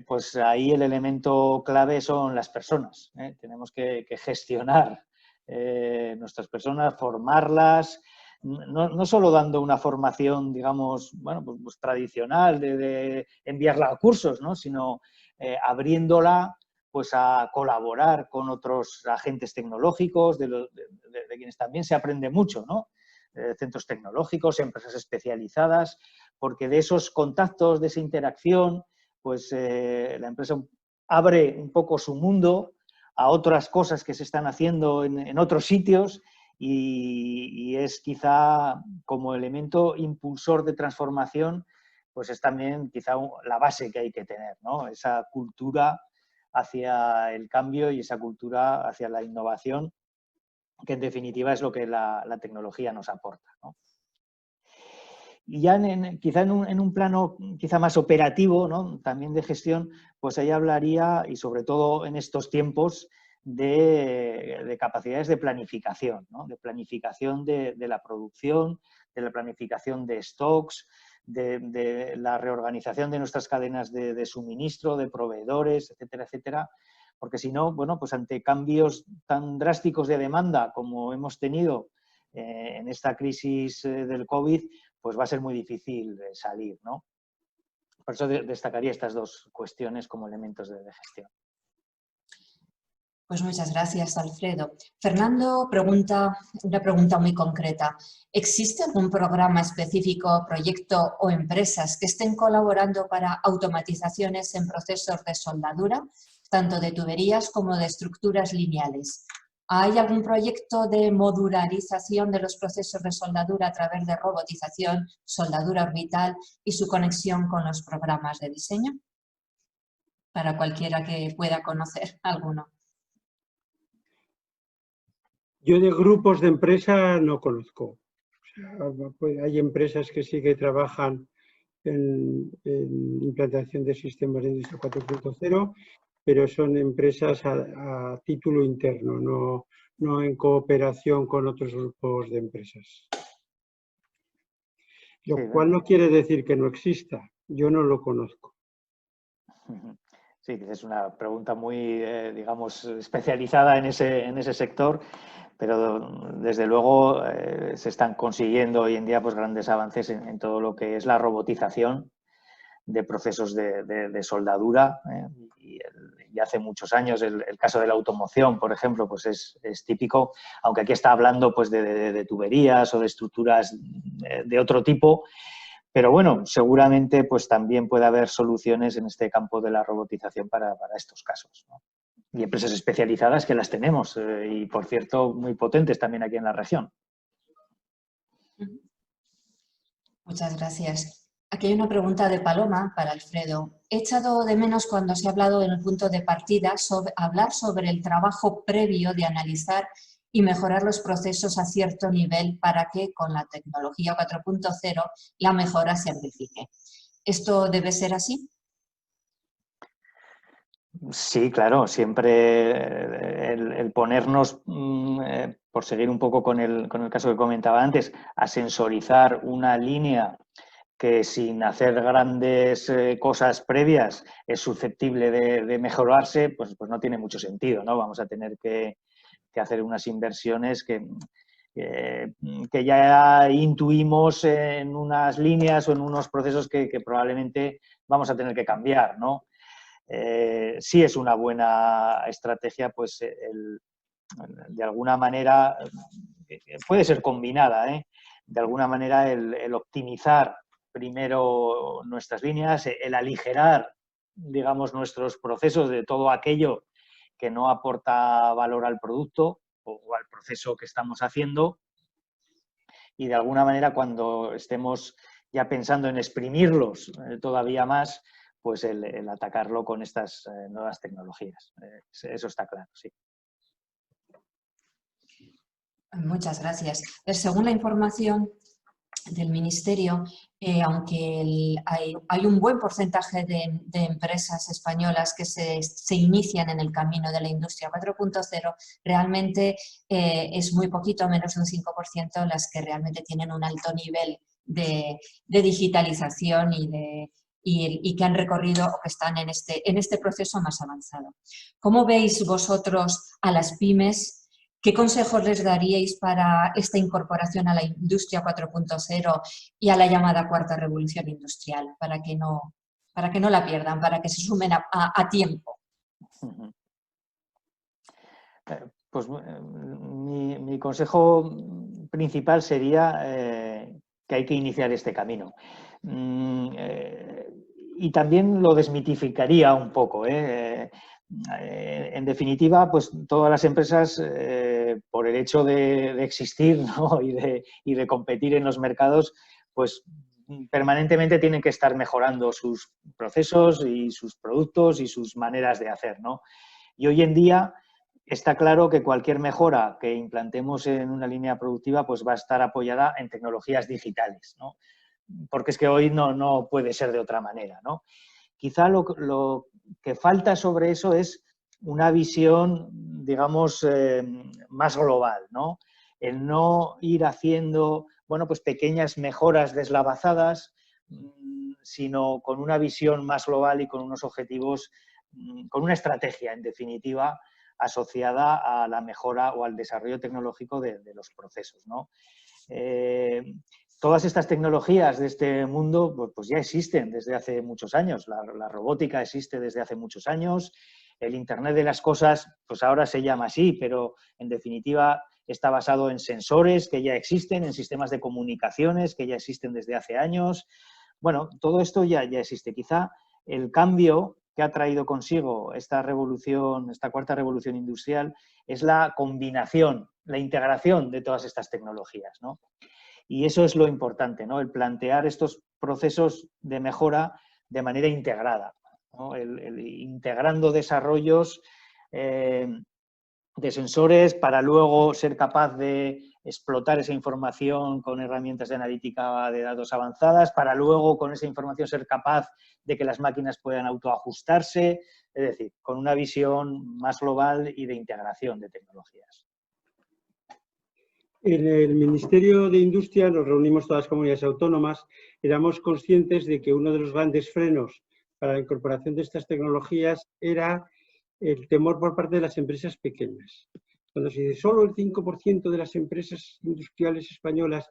pues ahí el elemento clave son las personas, ¿eh? Tenemos que gestionar nuestras personas, formarlas, no solo dando una formación, digamos, bueno, pues tradicional de enviarla a cursos, ¿no? Sino abriéndola pues a colaborar con otros agentes tecnológicos, de quienes también se aprende mucho, ¿no? Centros tecnológicos, empresas especializadas, porque de esos contactos, de esa interacción, pues la empresa abre un poco su mundo a otras cosas que se están haciendo en otros sitios y es quizá como elemento impulsor de transformación, pues es también quizá la base que hay que tener, ¿no? Esa cultura hacia el cambio y esa cultura hacia la innovación que en definitiva es lo que la tecnología nos aporta, ¿no? Y ya quizá en un plano quizá más operativo, ¿no? También de gestión, pues ahí hablaría, y sobre todo en estos tiempos, de capacidades de planificación, ¿no? De planificación de la producción, de la planificación de stocks, de la reorganización de nuestras cadenas de suministro, de proveedores, etcétera, etcétera. Porque si no, bueno, pues ante cambios tan drásticos de demanda como hemos tenido en esta crisis del COVID, pues va a ser muy difícil salir, ¿no? Por eso destacaría estas dos cuestiones como elementos de gestión. Pues muchas gracias, Alfredo. Fernando pregunta una pregunta muy concreta. ¿Existe algún programa específico, proyecto o empresas que estén colaborando para automatizaciones en procesos de soldadura, tanto de tuberías como de estructuras lineales? ¿Hay algún proyecto de modularización de los procesos de soldadura a través de robotización, soldadura orbital y su conexión con los programas de diseño? Para cualquiera que pueda conocer alguno. Yo de grupos de empresa no conozco. O sea, hay empresas que sí que trabajan en implantación de sistemas de industria 4.0, pero son empresas a título interno, no en cooperación con otros grupos de empresas. Lo cual no quiere decir que no exista. Yo no lo conozco. Sí, es una pregunta muy, digamos, especializada en ese sector, pero desde luego se están consiguiendo hoy en día pues, grandes avances en todo lo que es la robotización de procesos de soldadura. Y hace muchos años el caso de la automoción, por ejemplo, pues es típico, aunque aquí está hablando pues, de tuberías o de estructuras de otro tipo. Pero bueno, seguramente pues también puede haber soluciones en este campo de la robotización para estos casos, ¿no? Y empresas especializadas que las tenemos y, por cierto, muy potentes también aquí en la región. Muchas gracias. Aquí hay una pregunta de Paloma para Alfredo. He echado de menos cuando se ha hablado en el punto de partida hablar sobre el trabajo previo de analizar y mejorar los procesos a cierto nivel para que con la tecnología 4.0 la mejora se amplifique. ¿Esto debe ser así? Sí, claro, siempre el ponernos, por seguir un poco con el caso que comentaba antes, a sensorizar una línea que sin hacer grandes cosas previas es susceptible de mejorarse, pues no tiene mucho sentido, ¿no? Vamos a tener que hacer unas inversiones que ya intuimos en unas líneas o en unos procesos que probablemente vamos a tener que cambiar, ¿no? Sí es una buena estrategia, pues de alguna manera puede ser combinada, de alguna manera el optimizar primero nuestras líneas, el aligerar, digamos, nuestros procesos de todo aquello que no aporta valor al producto o al proceso que estamos haciendo, y de alguna manera cuando estemos ya pensando en exprimirlos todavía más, pues el atacarlo con estas nuevas tecnologías. Eso está claro, sí. Muchas gracias. Según la información del Ministerio, aunque hay un buen porcentaje de empresas españolas que se inician en el camino de la industria 4.0, realmente es muy poquito, menos de un 5%, las que realmente tienen un alto nivel de digitalización y que han recorrido o que están en este proceso más avanzado. ¿Cómo veis vosotros a las pymes? ¿Qué consejos les daríais para esta incorporación a la industria 4.0 y a la llamada cuarta revolución industrial? Para que no la pierdan, para que se sumen a tiempo. Pues mi consejo principal sería que hay que iniciar este camino. Y también lo desmitificaría un poco, en definitiva, pues todas las empresas, por el hecho de existir, ¿no? y de competir en los mercados, pues permanentemente tienen que estar mejorando sus procesos y sus productos y sus maneras de hacer, ¿no? Y hoy en día está claro que cualquier mejora que implantemos en una línea productiva pues va a estar apoyada en tecnologías digitales, ¿no? Porque es que hoy no puede ser de otra manera, ¿no? Quizá lo que falta sobre eso es una visión, digamos, más global, ¿no? El no ir haciendo, bueno, pues pequeñas mejoras deslavazadas, sino con una visión más global y con unos objetivos, con una estrategia, en definitiva, asociada a la mejora o al desarrollo tecnológico de los procesos, ¿no? Todas estas tecnologías de este mundo pues ya existen desde hace muchos años. La robótica existe desde hace muchos años. El Internet de las cosas, pues ahora se llama así, pero en definitiva está basado en sensores que ya existen, en sistemas de comunicaciones que ya existen desde hace años. Bueno, todo esto ya existe. Quizá el cambio que ha traído consigo esta revolución, esta cuarta revolución industrial, es la combinación, la integración de todas estas tecnologías, ¿no? Y eso es lo importante, ¿no? El plantear estos procesos de mejora de manera integrada, ¿no? Integrando desarrollos de sensores para luego ser capaz de explotar esa información con herramientas de analítica de datos avanzadas, para luego con esa información ser capaz de que las máquinas puedan autoajustarse, es decir, con una visión más global y de integración de tecnologías. En el Ministerio de Industria nos reunimos todas las comunidades autónomas, éramos conscientes de que uno de los grandes frenos para la incorporación de estas tecnologías era el temor por parte de las empresas pequeñas. Cuando se dice solo el 5% de las empresas industriales españolas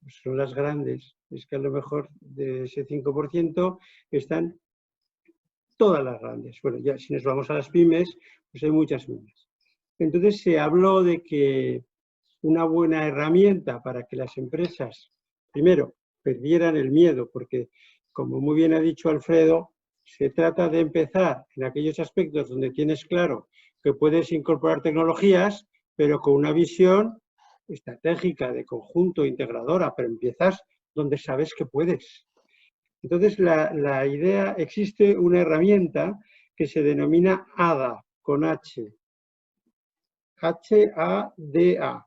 pues son las grandes, es que a lo mejor de ese 5% están todas las grandes. Bueno, ya si nos vamos a las pymes, pues hay muchas pymes. Entonces se habló de que una buena herramienta para que las empresas, primero, perdieran el miedo, porque, como muy bien ha dicho Alfredo, se trata de empezar en aquellos aspectos donde tienes claro que puedes incorporar tecnologías, pero con una visión estratégica, de conjunto, integradora, pero empiezas donde sabes que puedes. Entonces, la idea, existe una herramienta que se denomina ADA, con H, H-A-D-A,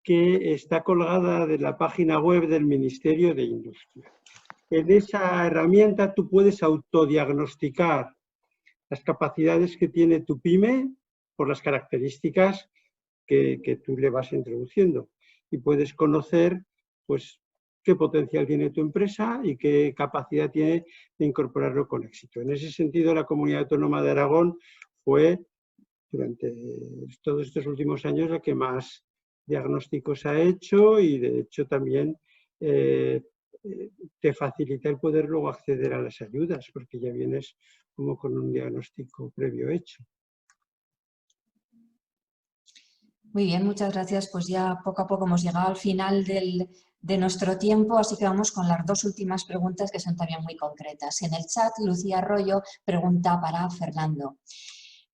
que está colgada de la página web del Ministerio de Industria. En esa herramienta tú puedes autodiagnosticar las capacidades que tiene tu pyme por las características que tú le vas introduciendo. Y puedes conocer, pues, qué potencial tiene tu empresa y qué capacidad tiene de incorporarlo con éxito. En ese sentido, la Comunidad Autónoma de Aragón fue, durante todos estos últimos años, la que más diagnósticos ha hecho y, de hecho, también te facilita el poder luego acceder a las ayudas, porque ya vienes como con un diagnóstico previo hecho. Muy bien, muchas gracias. Pues ya poco a poco hemos llegado al final de nuestro tiempo, así que vamos con las dos últimas preguntas que son también muy concretas. En el chat, Lucía Arroyo pregunta para Fernando.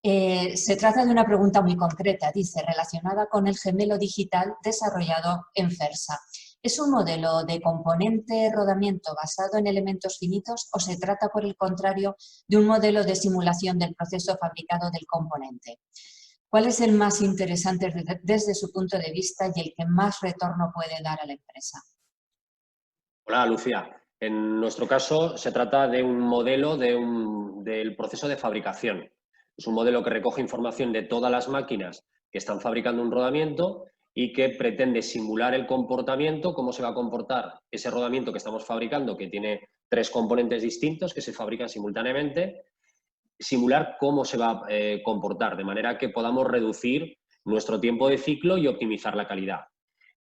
Se trata de una pregunta muy concreta, dice, relacionada con el gemelo digital desarrollado en FERSA. ¿Es un modelo de componente rodamiento basado en elementos finitos o se trata, por el contrario, de un modelo de simulación del proceso fabricado del componente? ¿Cuál es el más interesante desde su punto de vista y el que más retorno puede dar a la empresa? Hola, Lucía. En nuestro caso se trata de un modelo del proceso de fabricación. Es un modelo que recoge información de todas las máquinas que están fabricando un rodamiento y que pretende simular el comportamiento, cómo se va a comportar ese rodamiento que estamos fabricando, que tiene 3 componentes distintos que se fabrican simultáneamente, simular cómo se va a comportar, de manera que podamos reducir nuestro tiempo de ciclo y optimizar la calidad.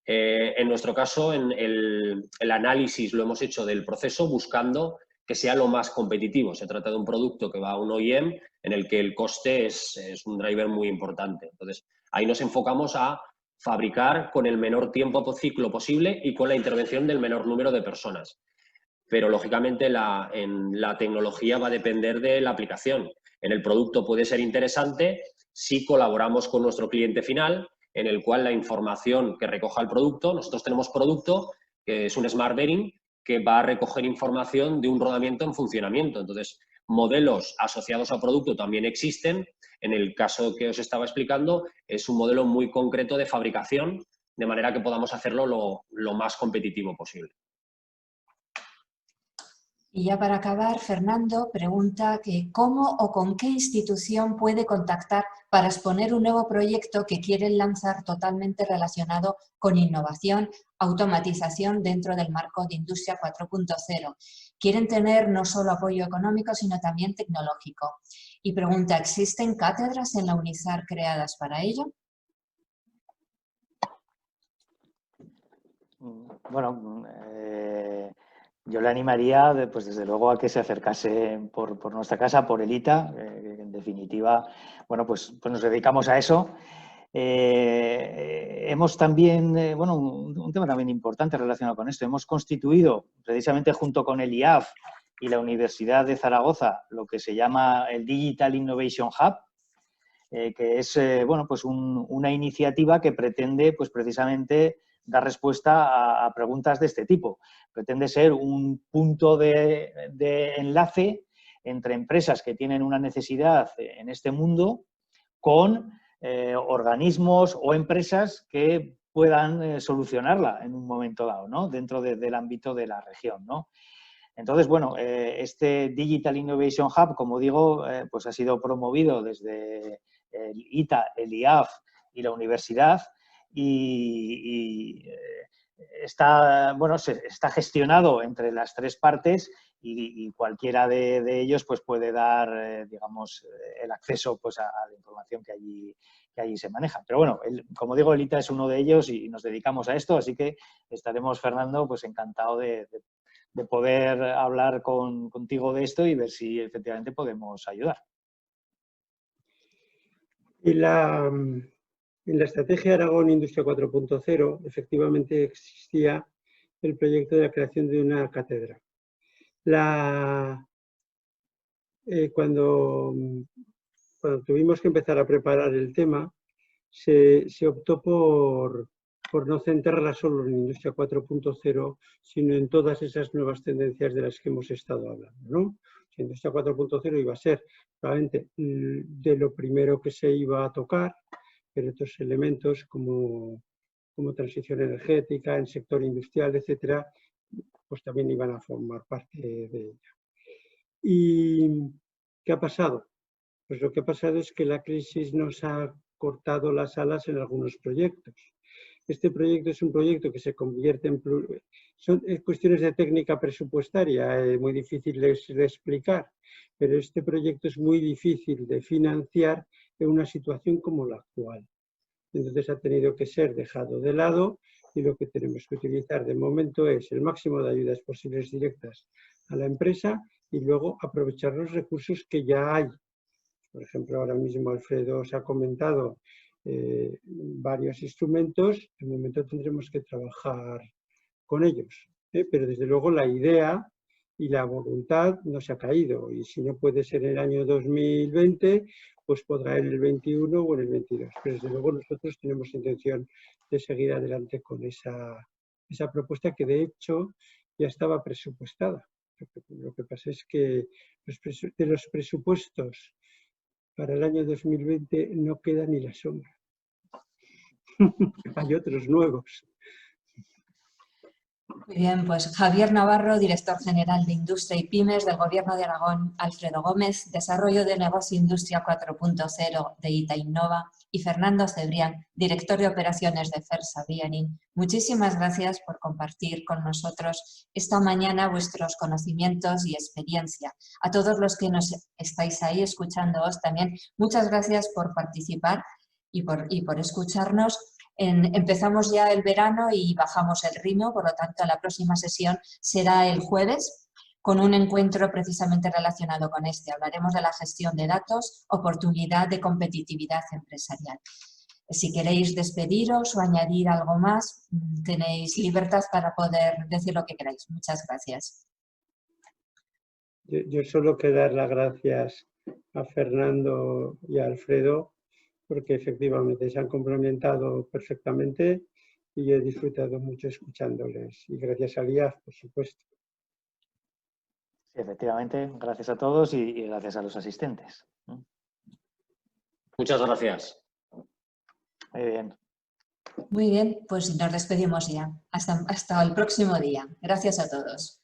En nuestro caso, el análisis lo hemos hecho del proceso buscando que sea lo más competitivo. Se trata de un producto que va a un OEM en el que el coste es un driver muy importante. Entonces, ahí nos enfocamos a fabricar con el menor tiempo de ciclo posible y con la intervención del menor número de personas. Pero, lógicamente, en la tecnología va a depender de la aplicación. En el producto puede ser interesante si colaboramos con nuestro cliente final, en el cual la información que recoja el producto, nosotros tenemos producto que es un Smart Bearing que va a recoger información de un rodamiento en funcionamiento. Entonces, modelos asociados a producto también existen. En el caso que os estaba explicando, es un modelo muy concreto de fabricación, de manera que podamos hacerlo lo más competitivo posible. Y ya para acabar, Fernando pregunta que cómo o con qué institución puede contactar para exponer un nuevo proyecto que quieren lanzar totalmente relacionado con innovación, automatización dentro del marco de Industria 4.0. Quieren tener no solo apoyo económico, sino también tecnológico. Y pregunta, ¿existen cátedras en la UNIZAR creadas para ello? Bueno, yo le animaría, pues desde luego, a que se acercase por nuestra casa, por el ITA. En definitiva, bueno, pues nos dedicamos a eso. Hemos también, bueno, un tema también importante relacionado con esto, hemos constituido, precisamente junto con el IAF y la Universidad de Zaragoza, lo que se llama el Digital Innovation Hub, que es, bueno, pues una iniciativa que pretende, pues precisamente, dar respuesta a preguntas de este tipo. Pretende ser un punto de enlace entre empresas que tienen una necesidad en este mundo con organismos o empresas que puedan solucionarla en un momento dado, ¿no? Dentro del ámbito de la región, ¿no? Entonces, bueno, este Digital Innovation Hub, como digo, pues ha sido promovido desde el ITA, el IAF y la universidad, y está, bueno, está gestionado entre las tres partes, y cualquiera de ellos pues puede dar, digamos, el acceso pues a la información que allí se maneja. Pero bueno, como digo, el ITA es uno de ellos y nos dedicamos a esto, así que estaremos, Fernando, pues encantado de poder hablar contigo de esto y ver si efectivamente podemos ayudar. En la estrategia Aragón Industria 4.0 efectivamente existía el proyecto de la creación de una cátedra. Cuando tuvimos que empezar a preparar el tema, se optó por no centrarla solo en Industria 4.0, sino en todas esas nuevas tendencias de las que hemos estado hablando, ¿no? Industria 4.0 iba a ser probablemente de lo primero que se iba a tocar, pero otros elementos como transición energética, el sector industrial, etcétera, pues también iban a formar parte de ella. ¿Y qué ha pasado? Pues lo que ha pasado es que la crisis nos ha cortado las alas en algunos proyectos. Este proyecto es un proyecto que se convierte en... Son cuestiones de técnica presupuestaria, muy difíciles de explicar, pero este proyecto es muy difícil de financiar en una situación como la actual. Entonces ha tenido que ser dejado de lado, y lo que tenemos que utilizar de momento es el máximo de ayudas posibles directas a la empresa y luego aprovechar los recursos que ya hay. Por ejemplo, ahora mismo Alfredo os ha comentado varios instrumentos. De momento tendremos que trabajar con ellos, pero desde luego la idea y la voluntad no se ha caído, y si no puede ser en el año 2020, pues podrá en el 21 o en el 22. Pero desde luego nosotros tenemos intención de seguir adelante con esa propuesta, que de hecho ya estaba presupuestada. Lo que pasa es que de los presupuestos para el año 2020 no queda ni la sombra. Hay otros nuevos. Muy bien, pues Javier Navarro, director general de Industria y Pymes del Gobierno de Aragón, Alfredo Gómez, Desarrollo de Negocio Industria 4.0 de ITA Innova, y Fernando Cebrián, director de Operaciones de FERSA Vianin. Muchísimas gracias por compartir con nosotros esta mañana vuestros conocimientos y experiencia. A todos los que nos estáis ahí escuchándoos también, muchas gracias por participar y por escucharnos. Empezamos ya el verano y bajamos el ritmo, por lo tanto la próxima sesión será el jueves con un encuentro precisamente relacionado con este. Hablaremos de la gestión de datos, oportunidad de competitividad empresarial. Si queréis despediros o añadir algo más, tenéis libertad para poder decir lo que queráis. Muchas gracias. Yo solo quiero dar las gracias a Fernando y a Alfredo, porque efectivamente se han complementado perfectamente y he disfrutado mucho escuchándoles. Y gracias a IAF, por supuesto. Sí, efectivamente, gracias a todos y gracias a los asistentes. Muchas gracias. Muy bien. Muy bien, pues nos despedimos ya. Hasta el próximo día. Gracias a todos.